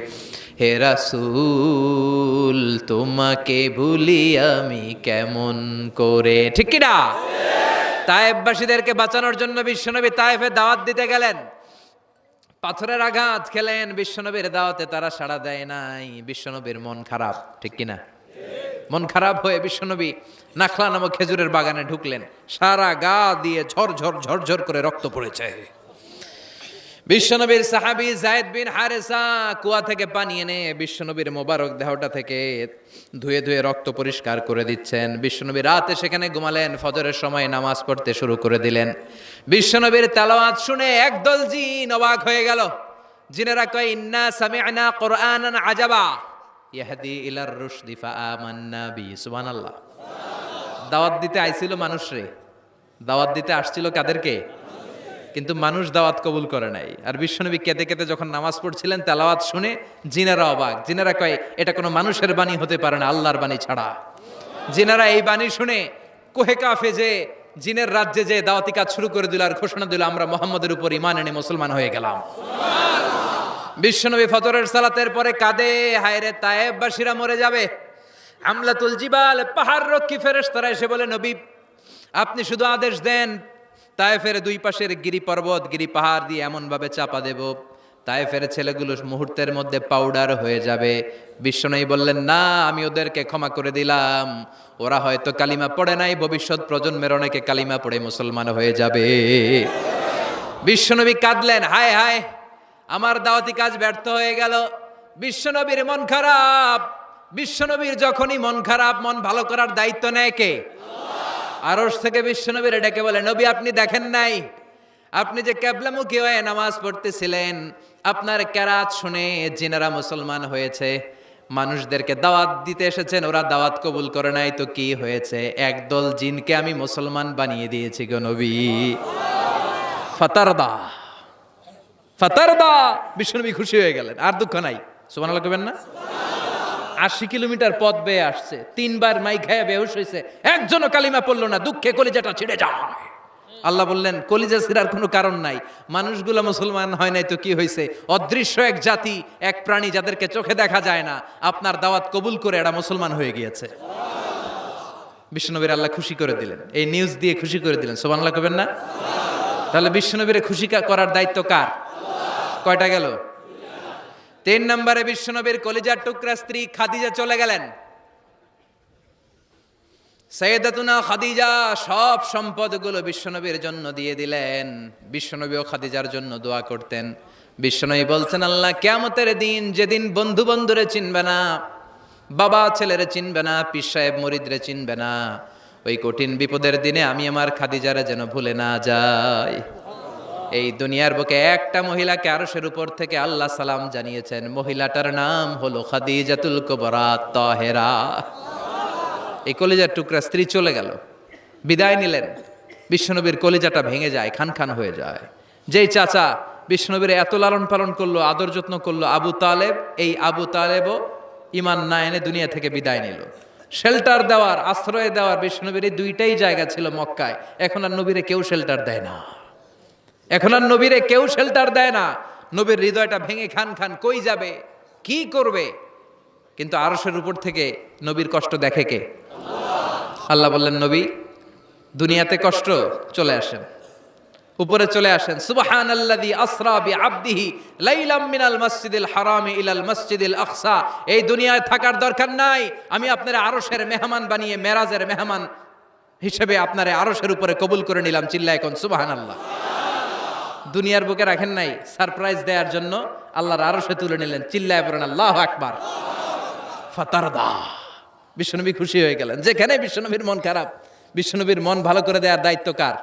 হে রাসূল তোমাকে ভুলি আমি কেমন করে, ঠিক কি না? তায়েফবাসীদেরকে বাঁচানোর জন্য বিশ্বনবী তায়েফে দাওয়াত দিতে গেলেন। পাথরের আঘাত খেলেন, বিশ্বনবীর দাওয়াতে তারা সাড়া দেয় নাই। বিশ্বনবীর মন খারাপ, ঠিক কিনা? মন খারাপ হয়ে বিশ্বনবী নাখলা নামক খেজুরের বাগানে ঢুকলেন। সারা গা দিয়ে ঝরঝর ঝরঝর করে রক্ত পড়েছে। বিশ্বনবীর সাহাবী যায়েদ বিন হারেসা কুয়া থেকে পানি এনে বিশ্বনবীর মোবারক দেহটা থেকে ধুয়ে ধুয়ে রক্ত পরিষ্কার করে দিচ্ছেন। বিশ্বনবী রাতে সেখানে ঘুমালেন, ফজরের সময় নামাজ পড়তে শুরু করে দিলেন। বিশ্বনবীর তেলাওয়াত শুনে একদল জিন অবাক হয়ে গেল। জিনেরা কয়, ইন্না সামি'না কুরআনান আজাবা ইয়াহদি ইলার রুশদি ফাআমান্না বি। সুবহানাল্লাহ। দাওয়াত দিতে আইছিল মানুষরে, দাওয়াত দিতে আসছিল কাদেরকে? কিন্তু মানুষ দাওয়াত কবুল করে নাই। আর বিশ্বনবী কেঁদে কেঁদে যখন নামাজ পড়ছিলেন, তেলাওয়াত শুনে জিনেরা অবাক। জিনেরা কয়, এটা কোনো মানুষের বাণী হতে পারে না, আল্লাহর বাণী ছাড়া। জিনেরা এই বাণী শুনে কোহে কাফে যে জিনের রাজ্যে যে দাওয়াতি কাজ শুরু করে দিল আর ঘোষণা দিল, আমরা মুহাম্মদের উপর ঈমান এনে মুসলমান হয়ে গেলাম। বিশ্বনবী ফজরের সালাতের পরে কাঁদে, হায়রে তায়েফবাসীরা মরে যাবে। হামলাতুল জিবাল, পাহাড় রক্ষী ফেরেশতারা এসে বলে, নবী আপনি শুধু আদেশ দেন, তায়েফের দুই পাশের গিরি পর্বত গিরি পাহাড় দিয়ে এমন ভাবে চাপা দেব, তায়েফের ছেলেগুলো মুহূর্তের মধ্যে পাউডার হয়ে যাবে। বিশ্বনবী বললেন, না, আমি ওদেরকে ক্ষমা করে দিলাম। ওরা হয়তো কালিমা পড়ে নাই, ভবিষ্যৎ প্রজন্মের অনেকে কালিমা পড়ে মুসলমান হয়ে যাবে। বিশ্বনবী কাঁদলেন, হায় হায় আমার দাওয়াতি কাজ ব্যর্থ হয়ে গেল। বিশ্বনবীর মন খারাপ। বিশ্বনবীর যখনই মন খারাপ, মন ভালো করার দায়িত্ব নেয় কে? আরশ থেকে বিশ্বনবীর ডেকে বলে, নবী আপনি দেখেন নাই, আপনি যে কিবলামুখী হয়ে নামাজ পড়তেছিলেন, আপনার কেরাত শুনে জিনেরা মুসলমান হয়েছে। মানুষদেরকে দাওয়াত দিতে এসেছেন, ওরা দাওয়াত কবুল করে নাই, তো কি হয়েছে? একদল জিনকে আমি মুসলমান বানিয়ে দিয়েছি গো নবী। ফাতারদা ফাতারদা। বিশ্বনবী খুশি হয়ে গেলেন, আর দুঃখ নাই। সুবহানাল্লাহ কইবেন না? 80 কিলোমিটার পথ বেয়ে আসছে, 3 বার মাই খায়া বেহুশ হয়েছে, একজনও কালিমা পড়লো না, দুঃখে কলিজাটা ছিঁড়ে যায়। আল্লাহ বললেন, কলিজা ছিঁড়ার কোনো কারণ নাই, মানুষগুলো মুসলমান হয় নাই তো কি হয়েছে? অদৃশ্য এক জাতি, এক প্রাণী যাদেরকে চোখে দেখা যায় না, আপনার দাওয়াত কবুল করে এরা মুসলমান হয়ে গিয়েছে। বিশ্বনবীর আল্লাহ খুশি করে দিলেন, এই নিউজ দিয়ে খুশি করে দিলেন। সুবহানাল্লাহ কইবেন না? তাহলে বিশ্বনবীরে খুশি করার দায়িত্ব কার? কয়টা গেল? 3 নম্বরে বিশ্বনবীর কলিজার টুকরা স্ত্রী খাদিজা চলে গেলেন। সাইয়েদাতুনা খাদিজা সব সম্পদগুলো বিশ্বনবীর জন্য দিয়ে দিলেন। বিশ্বনবীও খাদিজার জন্য দোয়া করতেন। বিশ্বনবী বলছেন, আল্লাহ কিয়ামতের দিন, যেদিন বন্ধু বন্ধুরে চিনবে না, বাবা ছেলেরে চিনবে না, পীর সাহেব মুরিদরে চিনবে না। ওই কঠিন বিপদের দিনে আমি আমার খাদিজারে যেন ভুলে না যাই। এই দুনিয়ার বুকে একটা মহিলাকে আরশের উপর থেকে আল্লাহ সালাম জানিয়েছেন, মহিলাটার নাম হলো খাদিজাতুল কুবরা তাহেরা। এই কলিজার টুকরা স্ত্রী চলে গেল, বিদায় নিলেন। বিশ্বনবীর কলিজাটা ভেঙে যায়, খান খান হয়ে যায়। যেই চাচা বিশ্বনবীর এত লালন পালন করলো, আদর যত্ন করলো, আবু তালেব, এই আবু তালেবও ইমান না এনে দুনিয়া থেকে বিদায় নিল। শেল্টার দেওয়ার, আশ্রয় দেওয়ার বিশ্বনবীর এই দুইটাই জায়গা ছিল মক্কায়। এখন আর নবীরে কেউ শেল্টার দেয় না, এখন আর নবীরে কেউ শেল্টার দেয় না। নবীর হৃদয়টা ভেঙে খান খান, কই যাবে, কি করবে? কিন্তু আরশের উপর থেকে নবীর কষ্ট দেখে কে? আল্লাহ বললেন, নবী দুনিয়াতে কষ্ট, চলে আসেন, উপরে চলে আসেন। সুবহানাল্লাযী আসরা বিআবদিহি লাইলাম মিনাল মাসজিদিল হারামি ইলাল মাসজিদিল আকসা। এই দুনিয়ায় থাকার দরকার নাই, আমি আপনারে আরশের মেহমান বানিয়ে মেরাজের মেহমান হিসেবে আপনারে আরশের উপরে কবুল করে নিলাম। চিল্লায় কোন সুবহানাল্লাহ। দুনিয়ার বুকে রাখেন নাই, সারপ্রাইজ দেওয়ার জন্য আল্লাহর আরশে তুলে নিলেন। চিল্লায় পড়েন আল্লাহু আকবার। ফাতারদা, বিশ্বনবী খুশি হয়ে গেলেন। যেখানে বিশ্বনবীর মন খারাপ, বিশ্বনবীর মন ভালো করে দেওয়ার দায়িত্ব কার?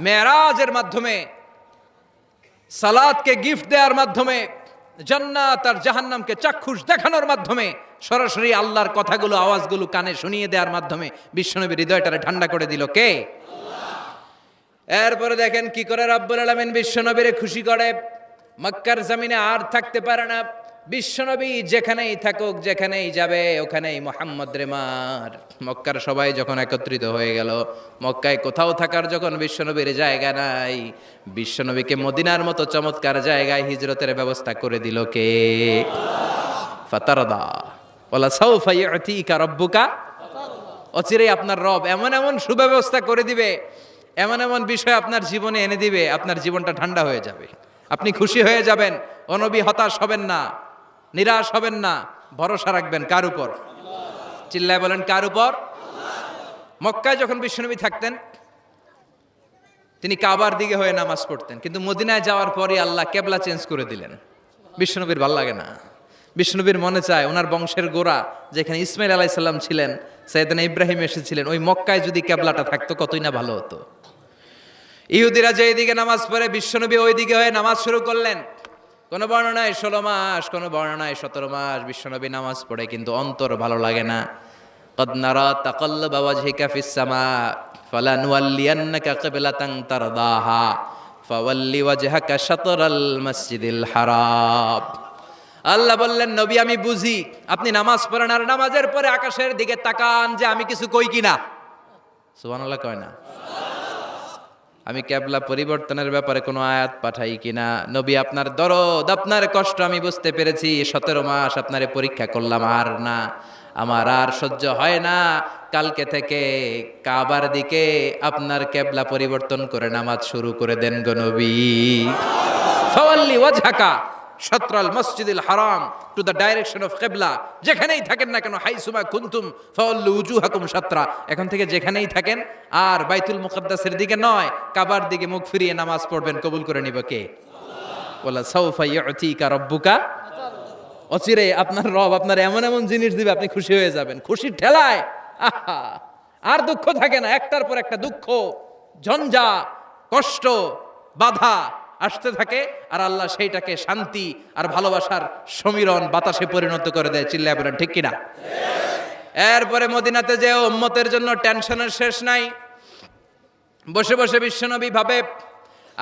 মেরাজের মাধ্যমে, সালাতকে গিফট দেওয়ার মাধ্যমে, জান্নাত আর জাহান্নামকে চাক্ষুষ দেখানোর মাধ্যমে, সরাসরি আল্লাহর কথাগুলো, আওয়াজগুলো কানে শুনিয়ে দেওয়ার মাধ্যমে বিশ্বনবীর হৃদয়টারে ঠান্ডা করে দিল কে? এরপরে দেখেন কি করে রব্বুল আলামিন বিশ্বনবীরে খুশি করে। মক্কার জমিনে আর থাকতে পারে না। বিশ্বনবী যেখানেই থাকুক, যেখানেই যাবে, ওখানেই মুহাম্মদ রে মার। মক্কার সবাই যখন একত্রিত হয়ে গেল, মক্কায় কোথাও থাকার যখন বিশ্বনবীর জায়গা নাই, বিশ্বনবীকে মদিনার মতো চমৎকার জায়গায় হিজরতের ব্যবস্থা করে দিল কে? ফাতারদা ওয়ালা সাউফা ইউতিকা রাব্বুকা। অচিরেই আপনার রব এমন এমন সুব্যবস্থা করে দিবে, এমন এমন বিষয় আপনার জীবনে এনে দিবে, আপনার জীবনটা ঠান্ডা হয়ে যাবে, আপনি খুশি হয়ে যাবেন। ও নবী, হতাশ হবেন না, নিরাশ হবেন না, ভরসা রাখবেন কার উপর? চিল্লায় বলেন কার উপর? মক্কায় যখন বিশ্বনবী থাকতেন, তিনি কাবার দিকে হয়ে নামাজ পড়তেন, কিন্তু মদিনায় যাওয়ার পরই আল্লাহ কেবলা চেঞ্জ করে দিলেন। বিশ্বনবীর ভাল লাগে না। বিশ্বনবীর মনে চায় ওনার বংশের গোড়া যেখানে ইসমাইল আলাইহিস সালাম ছিলেন, সাইয়েদনা ইব্রাহিম এসেছিলেন, ওই মক্কায় যদি কেবলাটা থাকতো কতই না ভালো হতো। ইহুদিরা যে দিকে নামাজ পড়ে, বিশ্বনবী ওই দিকে হয়ে নামাজ শুরু করলেন। কোন বর্ণনায় 16 মাস, কোন বর্ণনায় 17 মাস বিশ্বনবী নামাজ পড়ে, কিন্তু অন্তর ভালো লাগে না। قد نرى تقلب وجهك في السماء فلنولينك قبلة ترضاها فول وجهك شطر المسجد الحرام। আল্লাহ বললেন, নবী আমি বুঝি আপনি নামাজ পড়েন, আর নামাজের পরে আকাশের দিকে তাকান যে আমি কিছু কই কিনা। সুবহানাল্লাহ কয় না? আমি কেবলা পরিবর্তনের ব্যাপারে কোনো আয়াত পাঠাই কিনা। নবী আপনার দরদ, আপনার কষ্ট আমি বুঝতে পেরেছি। 17 মাস আপনারে পরীক্ষা করলাম, আর না, আমার আর সহ্য হয় না। কালকে থেকে কাবার দিকে আপনার কেবলা পরিবর্তন করে নামাজ শুরু করে দেন গো নবী। ফাওয়াল্লি ওয়াজহাকা শাতরাল মসজিদিল হারাম, টু দ্য ডাইরেকশন অফ কিবলা। যেখানেই থাকেন না কেন, হাইসুমা কুনতুম ফাওয়াল্লু উজুহাকুম শাতরা, এখন থেকে যেখানেই থাকেন আর বাইতুল মুকাদ্দাসের দিকে নয়, কাবার দিকে মুখ ফিরিয়ে নামাজ পড়বেন। কবুল করে নিব কে? ওয়ালা সাউফা ইউতিকা রাব্বুকা। অচিরে আপনার রব আপনার এমন এমন জিনিস দিবে, আপনি খুশি হয়ে যাবেন। খুশির ঠেলায় আহা, আর দুঃখ থাকে না। একটার পর একটা দুঃখ, ঝঞ্ঝা, কষ্ট, বাধা আসতে থাকে, আর আল্লাহ সেইটাকে শান্তি আর ভালোবাসার সমীরণ বাতাসে পরিণত করে দেয়। চিল্লায় বলেন ঠিক কিনা? এরপরে মদিনাতে যে উম্মতের জন্য টেনশনের শেষ নাই। বসে বসে বিশ্বনবী ভাবে,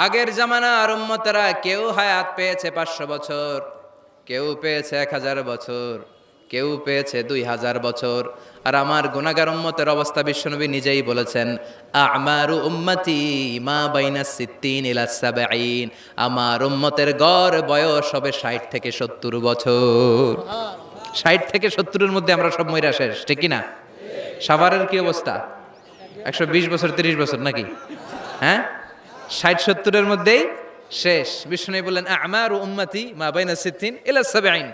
আগের জামানার উম্মতেরা কেউ হায়াত পেয়েছে 500 বছর, কেউ পেয়েছে 1000 বছর, কেউ পেয়েছে 2000 বছর, আর আমার গুনাহগার উম্মতের অবস্থা বিশ্বনবী নিজেই বলেছেন, আমারু উম্মতি মা বাইনা 60 ইলা 70। আমার উম্মতের গড় বয়স হবে 60 থেকে 70 বছর। 60 থেকে 70-এর মধ্যে আমরা সব মইরা শেষ, ঠিক কি না? সাভারের কি অবস্থা? 120 বছর 30 বছর নাকি? হ্যাঁ, 60-70-এর মধ্যেই শেষ। বিষ্ণু বললেন, আমারু উম্মতি মা বাইনা 60 ইলা 70।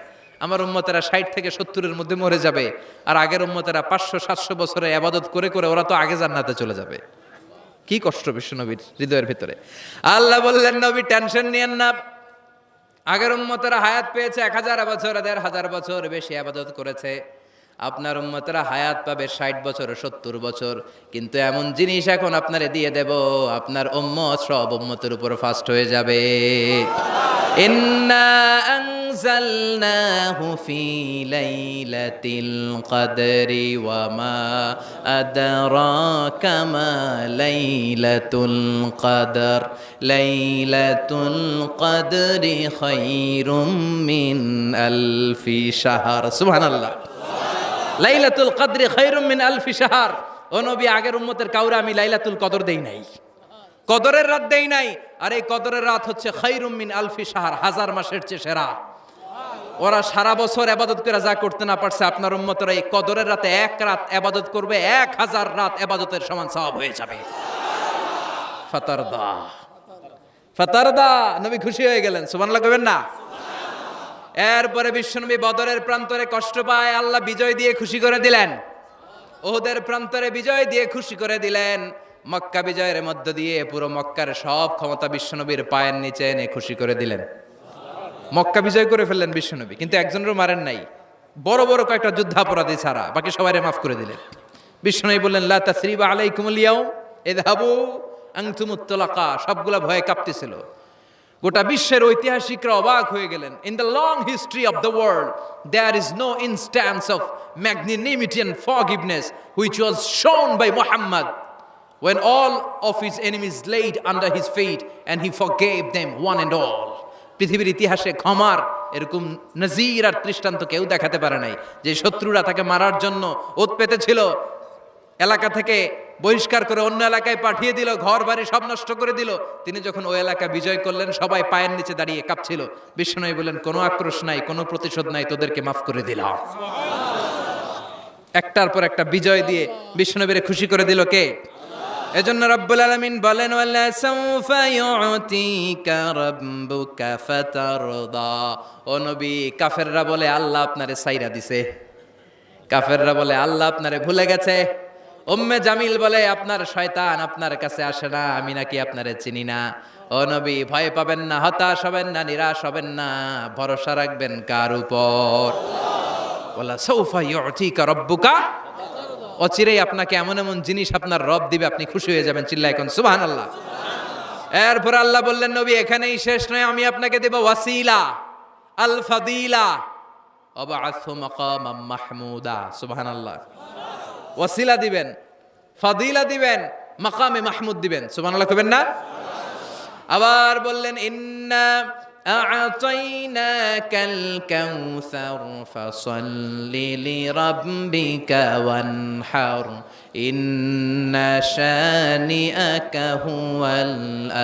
আমার উম্মতেরা 60 থেকে 70-এর মধ্যে মরে যাবে, আর আগের উম্মতেরা 500-700 বছরে ইবাদত করে করে ওরা তো আগে জান্নাতে চলে যাবে। কি কষ্ট বিশ্বনবীর হৃদয়ের ভিতরে। আল্লাহ বললেন, নবী টেনশন নিয়েন না। আগের উম্মতেরা হায়াত পেয়েছে 1000 বছর, 1500 বছর, বেশি ইবাদত করেছে। আপনার উম্মতরা হায়াত পাবে 60 বছর 70 বছর, কিন্তু এমন জিনিস এখন আপনারে দিয়ে দেব, আপনার উম্মত সব উম্মতের উপর ফাস্ট হয়ে যাবে। ইন্না আনজালনাহু ফি লাইলাতিল কদরি ওয়া মা আদরাকা মা লাইলাতুল কদর লাইলাতুল কদরি খায়রুম মিন আলফি শাহর। সুবহানাল্লাহ। লাইলাতুল কদরি খায়রুম মিন আলফি শাহর। ও নবী, আগের উম্মতের কাউরে আমি লাইলাতুল কদর দেই নাই, কদরের রাত দেই নাই, আর এই কদরের রাত হচ্ছে খায়রুম মিন আলফি শাহর, 1000 মাসের চেয়ে সেরা। ওরা সারা বছর ইবাদত করে যা করতে না পারছে, আপনার উম্মতরা এই কদরের রাতে এক রাত ইবাদত করবে, 1000 রাত ইবাদতের সমান সওয়াব হয়ে যাবে। ফাতারদা ফাতারদা, নবী খুশি হয়ে গেলেন। সুবহানাল্লাহ কইবেন না? এরপরে বিশ্বনবী বদরের প্রান্তরে কষ্ট পায়, আল্লাহ বিজয় দিয়ে খুশি করে দিলেন। উহুদের প্রান্তরে বিজয় দিয়ে খুশি করে দিলেন। মক্কা বিজয়ের মধ্য দিয়ে পুরো মক্কার সব ক্ষমতা বিশ্বনবীর পায়ের নিচে এনে খুশি করে দিলেন। মক্কা বিজয় করে ফেললেন বিশ্বনবী, কিন্তু একজনেরও মারেন নাই, বড় বড় কয়েকটা যুদ্ধাপরাধী ছাড়া বাকি সবাইরে মাফ করে দিলেন। বিশ্বনবী বললেন, লা তাসরিবা আলাইকুমুল ইয়াউম ইযহাবু আনতুমুত তুলাকা। সবগুলা ভয়ে কাঁপতেছিল। গোটা বিশ্বের ঐতিহাসিকরা অবাক হয়ে গেলেন। In the long history of the world there is no instance of magnanimity and forgiveness which was shown by Muhammad when all of his enemies laid under his feet and he forgave them one and all. পৃথিবীর ইতিহাসে ক্ষমার এরকম নজির আর দৃষ্টান্ত কেউ দেখাতে পারে নাই। যে শত্রুরা তাকে মারার জন্য ওত পেতেছিল, এলাকা থেকে বহিষ্কার করে অন্য এলাকায় পাঠিয়ে দিল, ঘর বাড়ি সব নষ্ট করে দিল, তিনি যখন ওই এলাকা বিজয় করলেন, সবাই পায়ের নিচে দাঁড়িয়ে কাঁপছিল। বিশ্বনবী বললেন, কোনো আক্রোশ নাই, কোনো প্রতিশোধ নাই, তোদেরকে মাফ করে দিলাম। একটার পর একটা বিজয় দিয়ে বিশ্বনবীরে খুশি করে দিল কে? এজন্য রব্বুল আলামিন বলেন, ওয়ালা সাউফা ইউতিকা রাব্বুকা ফাতারদা। ও নবী, কাফেররা বলে আল্লাহ আপনারে সাইরা দিছে, কাফেররা বলে আল্লাহ আপনারে ভুলে গেছে। উম্মে জামিল বলে আপনার শয়তান আপনার কাছে আসে না, আমি নাকি আপনারে চিনি না। ও নবী, ভয় পাবেন না, হতাশ হবেন না, নিরাশ হবেন না, ভরসা রাখবেন কার উপর? ওয়ালা সাউফা ইউতিকা রাব্বুকা, অচিরেই আপনাকে এমন এমন জিনিস আপনার রব দিবে, আপনি খুশি হয়ে যাবেন। চিল্লায় কোন সুবহানাল্লাহ। এরপর আল্লাহ বললেন, নবী এখানেই শেষ নয়, আমি আপনাকে দেব ওয়াসিলা আল ফাদিলা ওয়াবা'আথহু মাকামাম মাহমুদা। সুবহানাল্লাহ। ওয়াসিলা দিবেন, ফাদিলা দিবেন, মাকামে মাহমুদ দিবেন। সুবহানাল্লাহ কইবেন না? আবার বললেন, ইন্না আ'তাইনাকাল কাউসার ফাসাল্লি লিরাব্বিকা ওয়ানহার ইন্না শানিআকা হুয়াল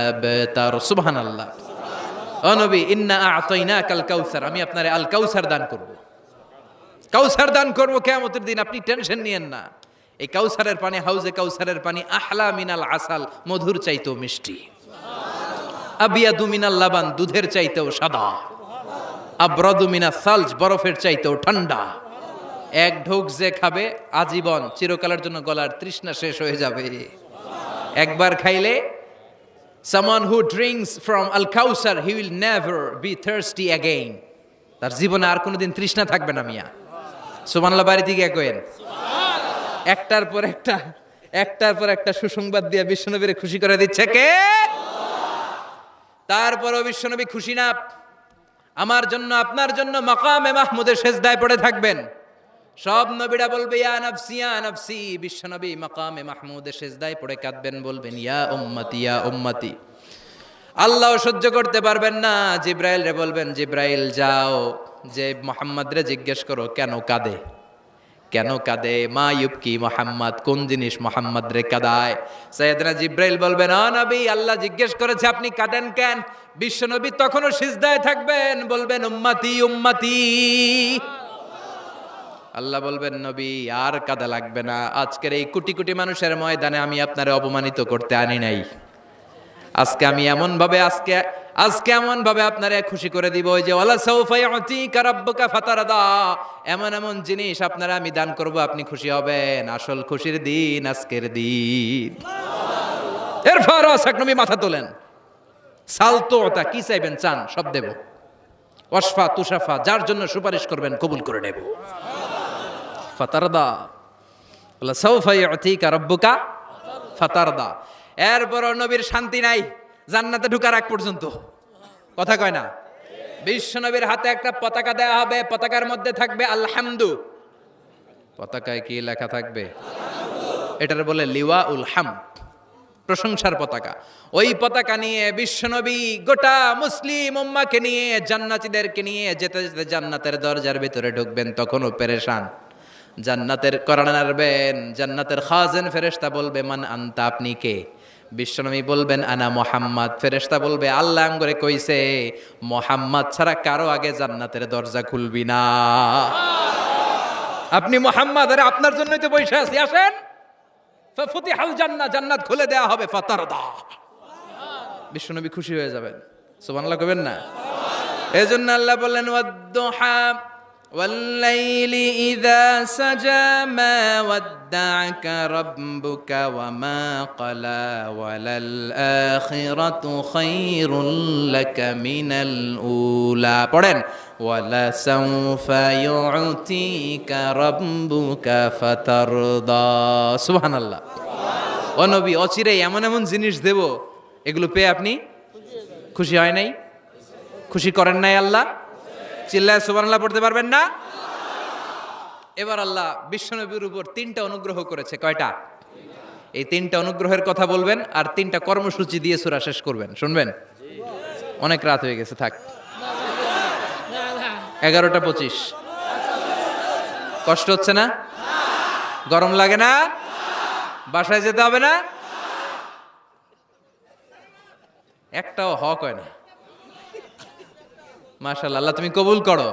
আবতার। সুবহানাল্লাহ। ও নবী, ইন্না আ'তাইনাকাল কাউসার, আমি আপনারে আল কাউসার দান করব, কাউসার দান করব কিয়ামতের দিন, আপনি টেনশন নিয়েন না। এই কাউসারের পানি, হাউজে কাউসারের পানি আহলা মিনাল আসাল, মধুর চাইতেও মিষ্টি। আবিয়াদু মিনাল লাবান, দুধের চাইতেও সাদা। আবরাদু মিনাস সালজ, বরফের চাইতেও ঠান্ডা। এক ঢোক যে খাবে আজীবন, চিরকালের জন্য গলার তৃষ্ণা শেষ হয়ে যাবে। একবার খাইলে someone who drinks from al kausar he will never be thirsty again, তার জীবনে আর কোনোদিন তৃষ্ণা থাকবে না। মিয়া সুবহানাল্লাহ বাড়িতে গিয়ে কইেন। একটার পর একটা সুসংবাদ দিয়ে বিশ্বনবীরে খুশি করে দিচ্ছে কে? তারপরও বিশ্বনবী খুশি না। আমার জন্য আপনার জন্য মাকামে মাহমুদের সেজদায় পড়ে থাকবেন। সব নবীরা বলবে ইয়া নাফসি ইয়া নাফসি, বিশ্বনবী মাকামে মাহমুদের সেজদায় পড়ে কাঁদবেন, বলবেন ইয়া উম্মতি ইয়া উম্মতি। আল্লাহ সহ্য করতে পারবেন না, জিব্রাইল রে বলবেন, জিব্রাইল যাও, যে মুহাম্মদ রে জিজ্ঞেস করো কেন কাঁদে, কেন কাঁদে? মা ইউবকি মুহাম্মদ, কোন জিনিস মুহাম্মদ রে কাঁদায়? সাইয়েদনা জিব্রাইল বলবেন, ও নবী, আল্লাহ জিজ্ঞেস করেছে আপনি কাঁদেন কেন? বিশ্বনবী তখনও সিজদায় থাকবেন, বলবেন উম্মতি উম্মতি। আল্লাহ বলবেন, নবী আর কাঁদা লাগবে না, আজকের এই কোটি কোটি মানুষের ময়দানে আমি আপনারে অপমানিত করতে আনি নাই। আজকে আমি এমন ভাবে আপনারে খুশি করে দিব, ওই যে ওয়ালা সাউফা ইউতিকা রাব্বুকা ফাতারদা, এমন এমন জিনিস আপনারা আমি দান করব, আপনি খুশি হবেন। আসল খুশির দিন আজকের দিন। এরপর নবী মাথা তোলেন, সালতোতা, কি চাইবেন চান সব দেব। ওয়াসফা তুষাফা, যার জন্য সুপারিশ করবেন কবুল করে নেব। ফাতারদা, বলে সাউফা ইউতিকা রাব্বুকা ফাতারদা। এরপর নবীর শান্তি নাই জান্নাতে ঢোকার আগ পর্যন্ত, কথা কয় না। বিশ্ব নবীর হাতে একটা পতাকা দেয়া হবে, পতাকার মধ্যে থাকবে আলহামদু। পতাকায় কি লেখা থাকবে? এটার বলে লিওয়া উল হামদ, প্রশংসার পতাকা। ওই পতাকা নিয়ে বিশ্বনবী গোটা মুসলিম উম্মাকে নিয়ে, জান্নাতীদেরকে নিয়ে যেতে যেতে জান্নাতের দরজার ভিতরে ঢুকবেন, তখনও পেরেশান। জান্নাতের কোরআন আরবেন, জান্নাতের খাজেন ফেরেশতা বলবে মান আনতা, আপনি কে? বিশ্বনবী বলবেন আনা মুহাম্মদ। ফেরেশতা বলবে আল্লাহ আমরে কইছে মুহাম্মদ ছাড়া কারো আগে জান্নাতের দরজা খুলবি না। আপনি মুহাম্মদ, আরে আপনার জন্যই তো বসে আছি, আসেন। ফাফুতিহাল জান্নাহ, জান্নাত খুলে দেয়া হবে। ফাতারদা, বিশ্বনবী খুশি হয়ে যাবেন। সুবহানাল্লাহ কইবেন না? এজন্য আল্লাহ বললেন ওয়াদ-দুহা ওয়াল-লাইলি ইযা সাজা মা ওয়াদ্দা'আকা রাব্বুকা ওয়া মা ক্বালা ওয়ালাল আখিরাতু খায়রুল লাকা মিনাল উলা। পড়েন ওয়ালা সাউফা ইউতিকা রাব্বুকা ফাতারদা। সুবহানাল্লাহ। ও নবী, অচিরেই এমন এমন জিনিস দেব, এগুলো পেয়ে আপনি খুশি হয় নাই? খুশি করেন নাই আল্লাহ? চিল্লায় সুবহানাল্লাহ পড়তে পারবেন না? এবার আল্লাহ বিশ্বনবীর উপর 3টা অনুগ্রহ করেছে। কয়টা? এই 3টা অনুগ্রহের কথা বলবেন আর 3টা কর্মসূচি দিয়ে সূরা শেষ করবেন। শুনবেন? অনেক রাত হয়ে গেছে, থাক। 11:25। কষ্ট হচ্ছে না? গরম লাগে না? বাসায় যেতে হবে না? একটাও হক হয় না। মাশাআল্লাহ, আল্লাহ তুমি কবুল করো।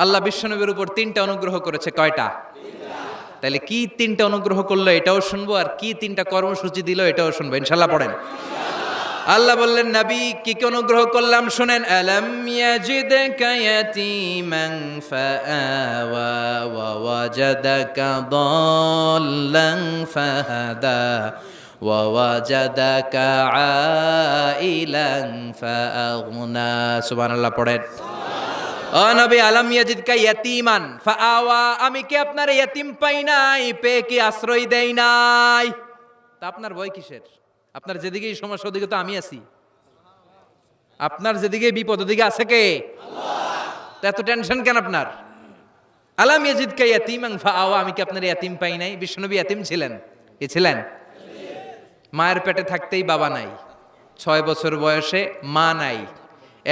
আল্লাহ বিশ্বনবীর উপর 3টা অনুগ্রহ করেছে। কয়টা? তাহলে কি 3টা অনুগ্রহ করলো এটাও শুনবো, আর কি 3টা কর্মসূচি দিল এটাও শুনবো ইনশাআল্লাহ। পড়েন। আল্লাহ বললেন নবী কি কি অনুগ্রহ করলাম শুনেন। আলাম ইয়াজিদকা ইয়াতীমান ফাআওয়া ওয়া ওয়াজাদাকা দাল্লান ফাহাদা ওয়া ওয়াজাদাকা আইলান ফাআগনা। সুবহানাল্লাহ পড়েন। ও নবী, আলাম ইয়াজিদকা ইয়াতীমান ফাআওয়া, আমি কি আপনার ইয়াতীম পাই নাই, পেয়ে কি আশ্রয় দেই নাই? তা আপনার ভয় কিসের? আপনার যেদিকেই সমস্যা ওদিকে তো আমি আছি। আপনার যেদিকে বিপদ ওদিকে আছে কে? আল্লাহ। তা এত টেনশন কেন আপনার? আলাম ইয়াজিদকা ইয়াতীমান ফাআওয়া, আমি কি আপনার ইয়াতীম পাই নাই? বিশ্বনবী ইয়াতীম ছিলেন। কি ছিলেন? মায়ের পেটে থাকতেই বাবা নাই, 6 বছর বয়সে মা নাই,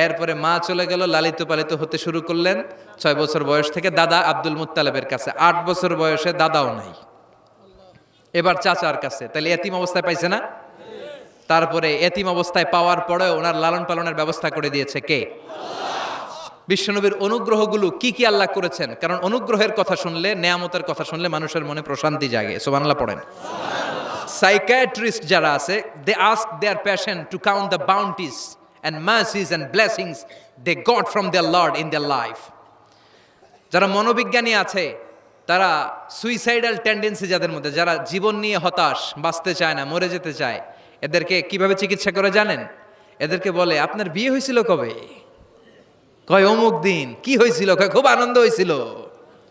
এরপরে মা চলে গেল, লালিত পালিত হতে শুরু করলেন 6 বছর বয়স থেকে দাদা আব্দুল মুত্তালিবের কাছে। 8 বছর বয়সে দাদাও নাই, এবার চাচার কাছে। তাহলে এতিম অবস্থায় পাইছে না? তারপরে এতিম অবস্থায় পাওয়ার পরেও ওনার লালন পালনের ব্যবস্থা করে দিয়েছে কে? বিশ্বনবীর অনুগ্রহগুলো কি কি আল্লাহ করেছেন, কারণ অনুগ্রহের কথা শুনলে, নেয়ামতের কথা শুনলে মানুষের মনে প্রশান্তি জাগে। সুবহানাল্লাহ পড়েন। সাইকিয়াট্রিস্ট যারা আছে, they ask their patient to count the bounties and mercies and blessings they got from their Lord in their life. যারা মনোবিজ্ঞানী আছে, তারা সুইসাইডাল টেন্ডেন্সি যাদের মধ্যে, যারা জীবন নিয়ে হতাশ, বাঁচতে চায় না, মরে যেতে চায়, এদেরকে কিভাবে চিকিৎসা করে জানেন? এদেরকে বলে আপনার বিয়ে হয়েছিল কবে? কয় অমুক দিন। কি হয়েছিল? কয় খুব আনন্দ হয়েছিল,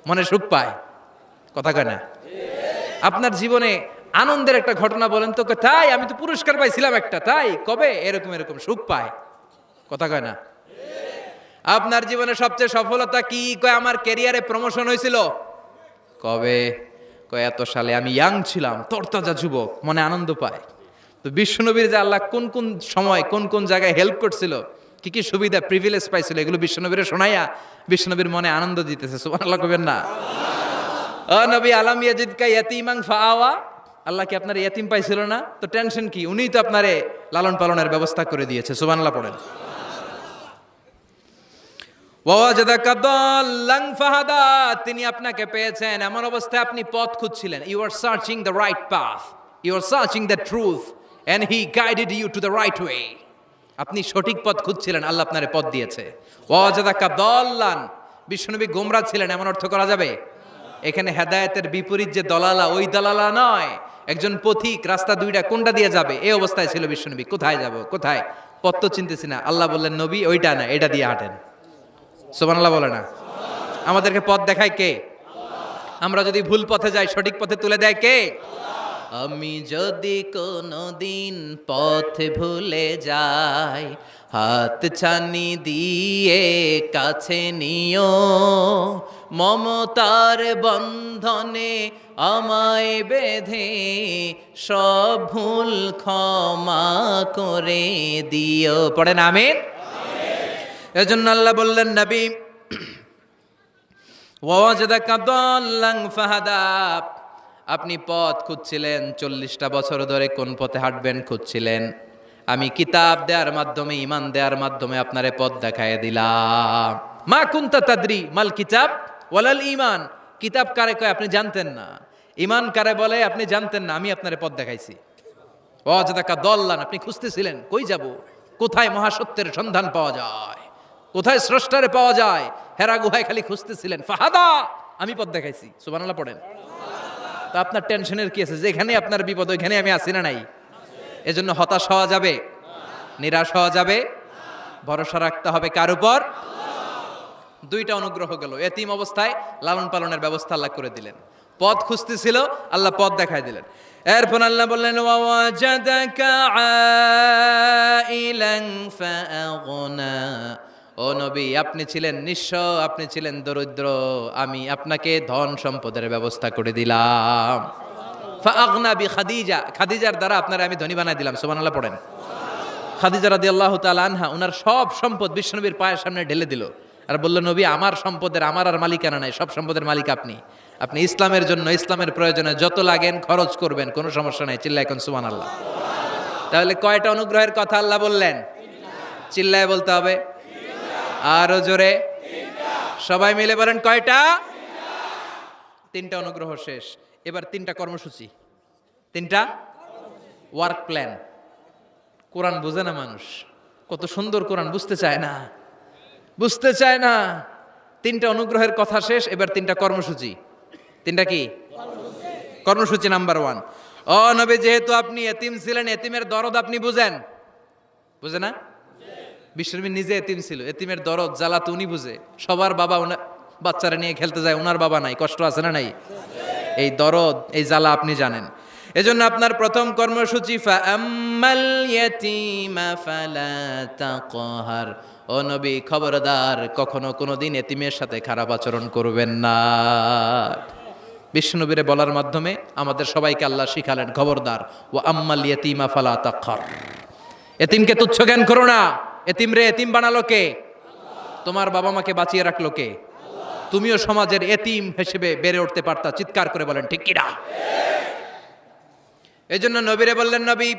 মনে সুখ পায়। কথা কয় না? আপনার জীবনে আনন্দের একটা ঘটনা বলেন তো। তাই আমি তো পুরস্কার পাইছিলাম একটা। তাই কবে? এরকম এরকম সুখ পায়। কথা কয় না? আপনার জীবনে সবচেয়ে সফলতা কি? কয় আমার ক্যারিয়ারে প্রমোশন হয়েছিল। কবে? কয় এত সালে, আমি ইয়াং ছিলাম, তরতাজা যুবক, মনে আনন্দ পায়। তো বিশ্বনবীর যে আল্লাহ কোন কোন সময় কোন কোন জায়গায় হেল্প করছিল, কি কি সুবিধা প্রিভিলেজ পাইছিল, এগুলো বিশ্বনবীর শোনাইয়া বিশ্বনবীর মনে আনন্দ দিতেছে। সুবহানাল্লাহ কইবেন না? ও নবী, আলাম ইয়াজিদকা ইয়াতীমান ফাআওয়া, আল্লাহ কি আপনার ইয়াতীম পাইছিল না? তো টেনশন কি? উনিই তো আপনারে লালন পালনের ব্যবস্থা করে দিয়েছে। সুবহানাল্লাহ পড়েন। ওয়া ওয়াজাদাকা দাল্লান ফাহাদা, তিনি আপনাকে পেয়েছেন এমন অবস্থায় আপনি পথ খুঁজছিলেন। You are searching the right path, you are searching the truth and he guided you to the right way. আপনি সঠিক পথ খুঁজছিলেন, আল্লাহ আপনারে পথ দিয়েছে। ওয়া ওয়াজাদাকা দাল্লান, বিশ্বনবী গোমরা ছিলেন এমন অর্থ করা যাবে? এখানে হেদায়েতের বিপরীত যে দলালা, ওই দলালা নয়। একজন পথিক, রাস্তা দুইটা, কোনটা দিয়ে যাবে এই অবস্থায় ছিল বিশ্বনবী। কোথায় যাব, কোথায়, পথ তো চিনতেছি না। আল্লাহ বললেন নবী ওইটা না, এটা দিয়ে হাঁটেন। সুবহানাল্লাহ বলে না? আমাদেরকে পথ দেখায় কে? আমরা যদি ভুল পথে যাই সঠিক পথে তুলে দেয় কে? আমি যদি কোনোদিন পথ ভুলে যাই, হাত ছানি দিয়ে কাছে নিও, মমতার বন্ধনে আমায় বেঁধে সব ভুল ক্ষমা করে দিও। পড়েন আমিন। এজন্য আল্লাহ বললেন, নবী ওয়াজাদাকা দাল্লান ফাহাদা, আপনি পথ খুঁজছিলেন 40টা বছর ধরে, কোন পথে হাঁটবেন খুঁজছিলেন। আমি কিতাব দেওয়ার মাধ্যমে, ঈমান দেওয়ার মাধ্যমে আপনারে পথ দেখায় দিলাম। মা কুনতা তাদরি মাল কিতাব ওয়ালাল ঈমান, কিতাব কারে কয় আপনি জানতেন না, ঈমান কারে বলে আপনি জানতেন না, আমি আপনারে পথ দেখাইছি। ওয়াজাদাকা দাল্লান, আপনি খুঁজতেছিলেন কই যাব, কোথায় মহাসত্যের সন্ধান পাওয়া যায়, কোথায় স্রষ্টারে পাওয়া যায়, হেরা গুহায় খালি খুঁজতেছিলেন। ফাহাদা, আমি পথ দেখাইছি। সুবহানাল্লাহ পড়েন। তা আপনার টেনশনের কি আছে? যেখানে আপনার বিপদ ওইখানে আমি আছি না নাই? এজন্য হতাশ হওয়া যাবে, নিরাশ হওয়া যাবে, ভরসা রাখতে হবে কার উপর? দুইটা অনুগ্রহ গেল, এতিম অবস্থায় লালন পালনের ব্যবস্থা আল্লাহ করে দিলেন, পথ খুঁজতেছিল আল্লাহ পথ দেখায় দিলেন। এরপর আল্লাহ বললেন, ওয়াজাদাকা আইলান ফাআগনা, ও নবী আপনি ছিলেন নিঃস্ব, আপনি ছিলেন দরিদ্র, আমি আপনাকে ধন সম্পদের ব্যবস্থা করে দিলাম। ফাআগনা বিখাদিজা, খাদিজার দ্বারা আপনারা আমি ধনী বানাই দিলাম। সুবহানাল্লাহ পড়েন। খাদিজা রাদিয়াল্লাহু তাআলা আনহা ওনার সব সম্পদ বিশ্বনবীর পায়ের সামনে ঢেলে দিল আর বলল, নবী আমার সম্পদের আমার আর মালিকানা নাই, সব সম্পদের মালিক আপনি। আপনি ইসলামের জন্য, ইসলামের প্রয়োজনে যত লাগেন খরচ করবেন, কোনো সমস্যা নাই। চিল্লায় এখন সুবহানাল্লাহ। তাহলে কয়টা অনুগ্রহের কথা আল্লাহ বললেন? চিল্লায় বলতে হবে, আরো জোরে, সবাই মিলে বলেন কয়টা? 3টা অনুগ্রহ শেষ। এবার 3টা কর্মসূচি, 3টা ওয়ার্ক প্ল্যান। কোরআন বোঝে না মানুষ, কত সুন্দর কোরআন বুঝতে চায় না, বুঝতে চায় না। 3টা অনুগ্রহের কথা শেষ, এবার 3টা কর্মসূচি। 3টা কি কর্মসূচি? নাম্বার 1, ও নবী যেহেতু আপনি এতিম ছিলেন, এতিমের দরদ আপনি বুঝেন, বুঝে না? বিশ্বনবী নিজে এতিম ছিল, এতিমের দরদ জ্বালা তো উনি বুঝে। সবার বাবা বাচ্চারা নিয়ে খেলতে যায়, ওনার বাবা নাই, কষ্ট আছে না নাই? এই দরদ, এই জ্বালা আপনি জানেন। এজন্য আপনার প্রথম কর্মসূচি, ফাআম্মাল ইয়াতীমা ফালা তাকহার, ও নবী খবরদার কখনো কোনোদিন এতিমের সাথে খারাপ আচরণ করবেন না। বিশ্বনবীরে বলার মাধ্যমে আমাদের সবাইকে আল্লাহ শিখালেন, খবরদার, ওয়া আম্মাল ইয়াতীমা ফালা তাকহার, এতিমকে তুচ্ছ জ্ঞান করো না। এতিম রে এতিম বানালো কে? তোমার বাবা মাকে বাঁচিয়ে রাখলো কে? তুমিও সমাজের এতিম হিসেবে বেড়ে উঠতে পারতা। চিৎকার করে বলেন ঠিক কিনা? এই জন্য নবীরে বললেন, নবী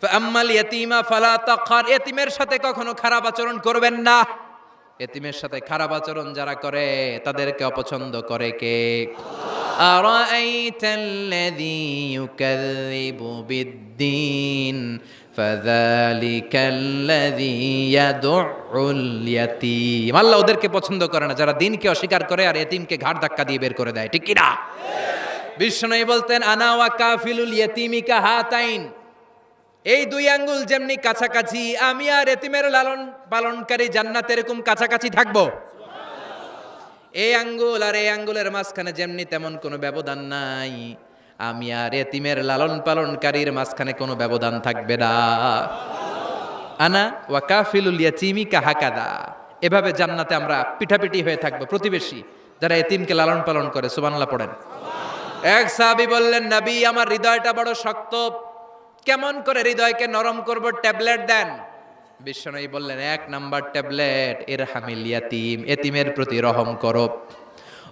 ফাআম্মাল ইয়াতীমা ফালা তাকহার, এতিমের সাথে কখনো খারাপ আচরণ করবেন না। এতিমের সাথে খারাপ আচরণ যারা করে তাদেরকে অপছন্দ করে কে? আরাআইতাল্লাযী ইউকাযযিবু বিদ্দীন ফাযালিকাল্লাযী ইয়াদউল ইয়াতীম, আল্লাহ ওদেরকে পছন্দ করে না যারা দ্বীনকে অস্বীকার করে আর এতিমকে ঘাড় ধাক্কা দিয়ে বের করে দেয়। ঠিক কি না? বিশ্বনবী বলতেন, আনা ওয়া কাফিলুল ইয়াতীমি কাহাতাইন, এই 2 আঙ্গুল যেমনি কাছাকাছি, আমি আর এতিমের লালন পালনকারী জান্নাতে এরকম কাছাকাছি থাকবো। এই আঙ্গুল আর এই আঙ্গুলের মাঝখানে যেমনি তেমন কোনো ব্যবধান নাই, আমি আর এতিমের লালন পালনকারীর মাঝখানে কোনো ব্যবধান থাকবে না। আনা ওয়া কাফিলুল ইয়াতীমি কাহাকাদা, এভাবে জান্নাতে আমরা পিঠাপিঠি হয়ে থাকবো, প্রতিবেশী যারা এতিমকে লালন পালন করে। সুবহানাল্লাহ পড়েন। এক সাহাবী বললেন, নবী আমার হৃদয়টা বড় শক্ত, কেমন করে হৃদয়কে নরম করব, ট্যাবলেট দেন। বিশ্বনবী বললেন, 1 নাম্বার ট্যাবলেট, ইরহামিল ইয়াতীম, এতিমের প্রতি রহম করো।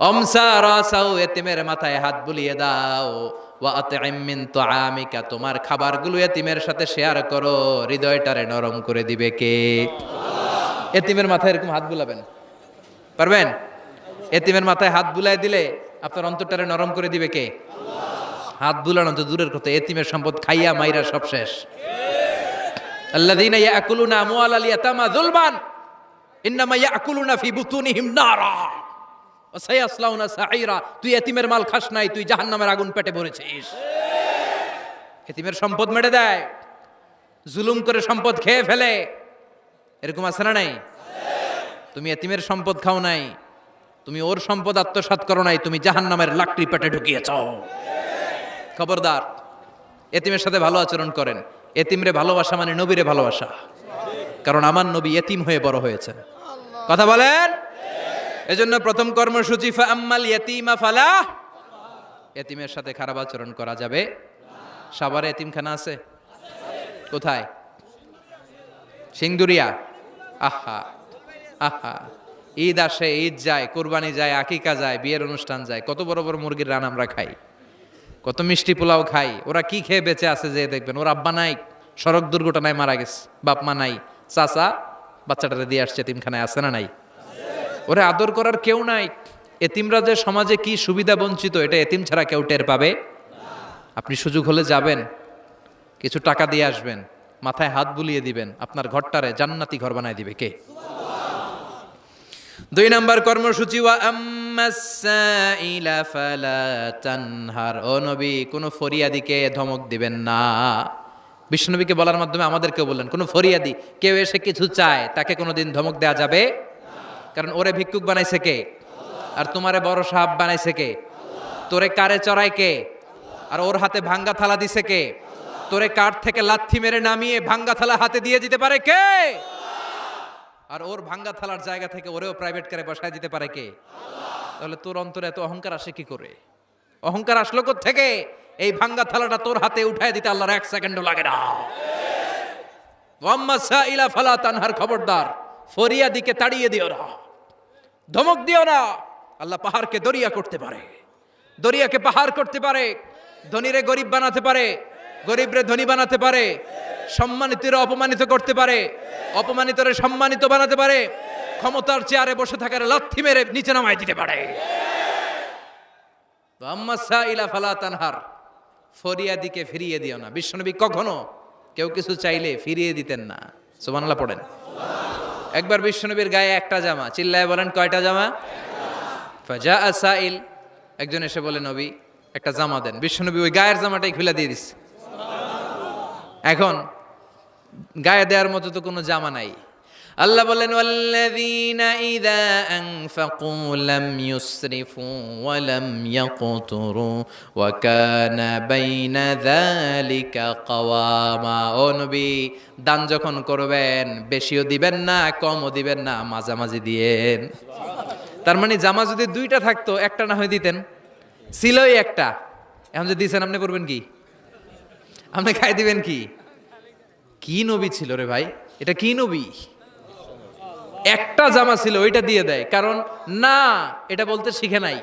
অমসা রাসাউ, এতিমের মাথায় হাত বুলিয়ে দাও। ওয়া আতইম মিন তুআমিকা, তোমার খাবারগুলো এতিমের সাথে শেয়ার করো, হৃদয়টারে নরম করে দিবে কে? এতিমের মাথায় এরকম হাত বুলাবেন, পারবেন? এতিমের মাথায় হাত বুলাই দিলে আপনার অন্তরটারে নরম করে দিবে কে? হাত বুলানো তো দূরের কথা, এতিমের সম্পদ খাইয়া মাইরা সব শেষ। আল্লাযীনা ইয়াকুলুনা আমওয়ালাল ইয়াতামা যুলমান ইন্নামা ইয়াকুলুনা ফি বুতুনিহিম নারা ওয়া সায়াসলাউনা সাঈরা, তুই এতিমের মাল খাস নাই, তুই জাহান্নামের আগুন পেটে ভরেছিস। এতিমের সম্পদ মেরে দেয়, জুলুম করে সম্পদ খেয়ে ফেলে, এরকম আছে না নাই? তুমি এতিমের সম্পদ খাও নাই, তুমি ওর সম্পদ আত্মসাৎ করো নাই, তুমি জাহান্নামের লাকড়ি পেটে ঢুকিয়েছ। খবরদার, এতিমের সাথে ভালো আচরণ করেন। এতিমরে ভালোবাসা মানে নবীরে ভালোবাসা, কারণ আমার নবী এতিম হয়ে বড় হয়েছেন। কথা বলেন। এজন্য প্রথম কর্মসূচি ফাআম্মাল ইয়াতীমা ফালা, এতিমের সাথে খারাপ আচরণ করা যাবে। সাভারে এতিমখানা আছে? কোথায়? সিংদুরিয়া। আহা আহা, ঈদ আসে, ঈদ যায়, কোরবানি যায়, আকিকা যায়, বিয়ের অনুষ্ঠান যায়, কত বড় বড় মুরগির রান আমরা খাই, কত মিষ্টি পোলাও খাই। ওরা কি খেয়ে বেঁচে আছে যে দেখবেন, ওর আব্বা নাই, সড়ক দুর্ঘটনায় মারা গেছে, বাপ মা নাই, চাচা বাচ্চাটারে দিয়ে আসছে এতিমখানায়, আছে না নাই? ওরে আদর করার কেউ নাই। এতিমরা যে সমাজে কি সুবিধা বঞ্চিত, এটা এতিম ছাড়া কেউ টের পাবে। আপনি সুযোগ হলে যাবেন, কিছু টাকা দিয়ে আসবেন, মাথায় হাত বুলিয়ে দিবেন, আপনার ঘরটারে জান্নাতি ঘর বানায় দিবে কে? 2 নাম্বার কর্মসূচি ওয়া আম্মাস সাইলা ফালা তানহার, ও নবী কোন ফরিয়াদিকে ধমক দিবেন না। বিশ্বনবীকে বলার মাধ্যমে আমাদেরকেও বললেন, কোন ফরিয়াদি কেউ এসে কিছু চায় তাকে কোনোদিন ধমক দেয়া যাবে? কারণ ওরে ভিক্ষুক বানাইছে কে? আর তোমারে বড় সাহাব বানাইছে কে? তোরে কারে চড়ায় কে? আর ওর হাতে ভাঙ্গা থালা দিছে কে? তোরে কাঠ থেকে লাথি মেরে নামিয়ে ভাঙ্গা থালা হাতে দিয়ে দিতে পারে কে? আর ওর ভাঙ্গা থালার জায়গা থেকে ওরেও প্রাইভেট কারে বসায় দিতে পারে কে? তাহলে তোর অন্তরে এত অহংকার আসে কি করে? অহংকার আসলো কোথা থেকে? এই ভাঙ্গা থালাটা তোর হাতে উঠায় দিতে আল্লাহর 1 সেকেন্ডও লাগে না। ওয়াম্মা সাইলা ফালা তানহার, খবরদার ফরিয়াদিকে তাড়িয়ে দিও না, ধমক দিও না। আল্লাহ পাহাড়কে দরিয়া করতে পারে, দরিয়াকে পাহাড় করতে পারে, ধনীরে গরিব বানাতে পারে, গরিবরে ধনী বানাতে পারে, সম্মানিতরে অপমানিত করতে পারে, অপমানিতরে সম্মানিত বানাতে পারে, ক্ষমতার চেয়ারে বসে থাকার লাথি মেরে নিচে নামাই দিতে পারে। আম্মা সাইলা ফালা তানহার, ফরিয়াদিকে ফিরিয়ে দিও না। বিশ্বনবী কখনো কেউ কিছু চাইলে ফিরিয়ে দিতেন না। সুবহানাল্লাহ পড়েন। একবার বিশ্বনবীর গায়ে একটা জামা, চিল্লায় বলেন কয়টা জামা? ফাজা সাইল, একজন এসে বলে নবী একটা জামা দেন। বিশ্বনবী ওই গায়ের জামাটাই খুলে দিয়ে দিচ্ছে। এখন গায়ে দেওয়ার মতো তো কোনো জামা নাই। আল্লাহ বলেন ওয়াল্লাযীনা ইযা আনফাকু লাম ইউসরিফু ওয়া লাম ইয়াকতুরু ওয়া কানা বাইনা যালিকা কাওয়ামা। ও নবী, দান যখন করবেন বেশিও দিবেন না, কমও দিবেন না, মাঝামাঝি দিয়েন। তার মানে জামা যদি 2টা থাকতো, একটা না হয় দিতেন, ছিলই একটা। এখন যে দিয়েছেন আপনি করবেন কি? আপনি খাই দিবেন কি? কি নবী ছিল রে ভাই, এটা কি নবী? একটা জামা ছিল ওইটা দিয়ে দেয়, কারণ না এটা বলতে শিখে নাই।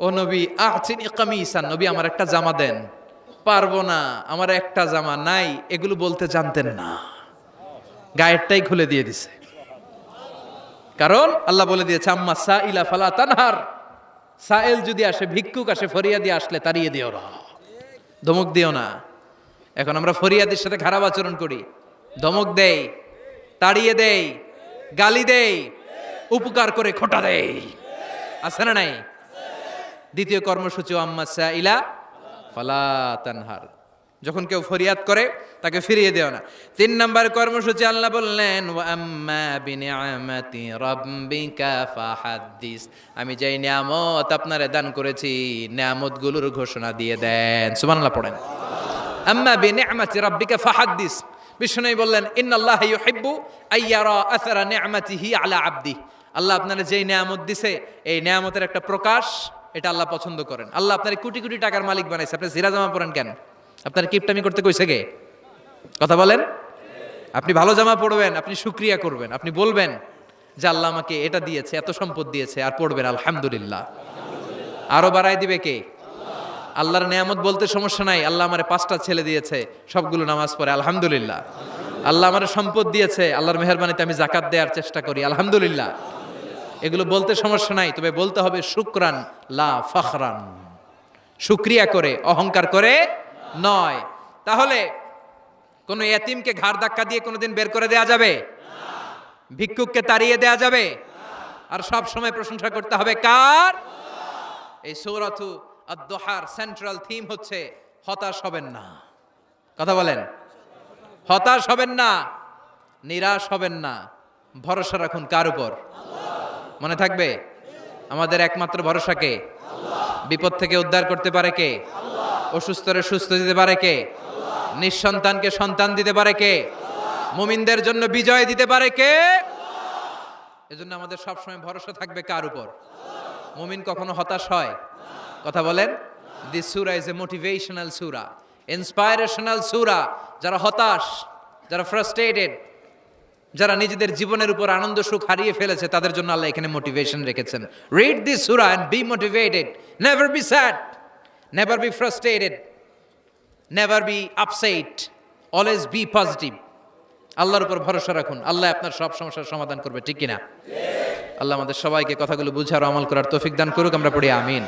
ও নবী আতিনি কামিসান, নবী আমার একটা জামা দেন। পারবো না, আমার একটা জামা নাই, এগুলো বলতে জানতেন না, গায়েরটাই খুলে দিয়ে দিছে। কারণ আল্লাহ বলে দিয়েছে আম্মা সাইলা ফালা তানহার, সাইল যদি আসে, ভিক্ষুক আসে, ফরিয়াদি আসলে তাড়িয়ে দিও না, ধমক দিও না। এখন আমরা ফরিয়াদির সাথে খারাপ আচরণ করি, ধমক দেই, তাড়িয়ে দেই, গালি দেই, উপকার করে খোটা দেই, আছে না নাই? দ্বিতীয় কর্মসূচি আম্মা সাইলা ফালা তানহার, যখন কেউ ফরিয়াদ করে তাকে ফিরিয়ে দেও না। 3 নাম্বার কর্মসূচি আল্লাহ বললেন ওয়া আম্মা বিনিআমাতি রাব্বিকা ফাহাদ্দিস, আমি যেই নিয়ামত আপনারে দান করেছি নিয়ামতগুলোর ঘোষণা দিয়ে দেন। সুবহানাল্লাহ পড়েন। আম্মা বিনিআমাতি রাব্বিকা ফাহাদ্দিস, বিষ্ণু বললেন ইন্নাল্লাহা ইউহিব্বু আইয়ারা আসারা নিআমাতিহি আলা আবদি, আল্লাহ আপনারে যেই নিয়ামত দিছে এই নিয়ামতের একটা প্রকাশ, এটা আল্লাহ পছন্দ করেন। আল্লাহ আপনারে কোটি কোটি টাকার মালিক বানাইছে, আপনি জিরা জামা পরেন কেন? আপনার কিপটামি করতে কইছে কে? কথা বলেন। আপনি ভালো জামা পরবেন, আপনি শুকরিয়া করবেন, আপনি বলবেন যে আল্লাহ আমাকে এটা দিয়েছে, এত সম্পদ দিয়েছে, আর পড়বেন আলহামদুলিল্লাহ। আরো বাড়াই দিবে কে? আল্লাহর নিয়ামত বলতে সমস্যা নাই। আল্লাহ আমারে 5টা ছেলে দিয়েছে, সবগুলো নামাজ পড়ে আলহামদুলিল্লাহ। আল্লাহ আমারে সম্পদ দিয়েছে, আল্লাহর মেহেরবানিতে আমি যাকাত দেওয়ার চেষ্টা করি আলহামদুলিল্লাহ। এগুলো বলতে সমস্যা নাই, তবে বলতে হবে শুকরান লা ফখরান, শুকরিয়া করে, অহংকার করে নয়। তাহলে কোন এতিমকে ঘাড় ধাক্কা দিয়ে কোনোদিন বের করে দেয়া যাবে? ভিক্ষুককে তাড়িয়ে দেয়া যাবে? আর সব সময় প্রশংসা করতে হবে কার? এই সূরাতু আদ-দুহার সেন্ট্রাল থিম হচ্ছে হতাশ হবেন না। কথা বলেন। হতাশ হবেন না, নিরাশ হবেন না, ভরসা রাখুন কার উপর? মনে থাকবে? আমাদের একমাত্র ভরসা কে? বিপদ থেকে উদ্ধার করতে পারে কে? অসুস্থরে সুস্থ দিতে পারে কে? নিঃসন্তানকে সন্তান দিতে পারে কে? মুমিনদের জন্য বিজয় দিতে পারে কে? এজন্য আমাদের সবসময় ভরসা থাকবে কার উপর? মুমিন কখনো হতাশ হয়? কথা বলেন। দিস সূরা ইজ এ মোটিভেশনাল সূরা, ইন্সপাইরেশনাল সূরা। যারা হতাশ, যারা ফ্রাস্ট্রেটেড, যারা নিজেদের জীবনের উপর আনন্দ সুখ হারিয়ে ফেলেছে, তাদের জন্য আল্লাহ এখানে মোটিভেশন রেখেছেন। রিড দিস সূরা and be motivated, never be sad, never be frustrated, never be upset, always be positive. আল্লাহর উপর ভরসা রাখুন, আল্লাহ আপনার সব সমস্যার সমাধান করবে, ঠিক কিনা? আল্লাহ আমাদের সবাইকে কথাগুলো বুঝার ও আমল করার তৌফিক দান করুক। আমরা পড়ি আমিন।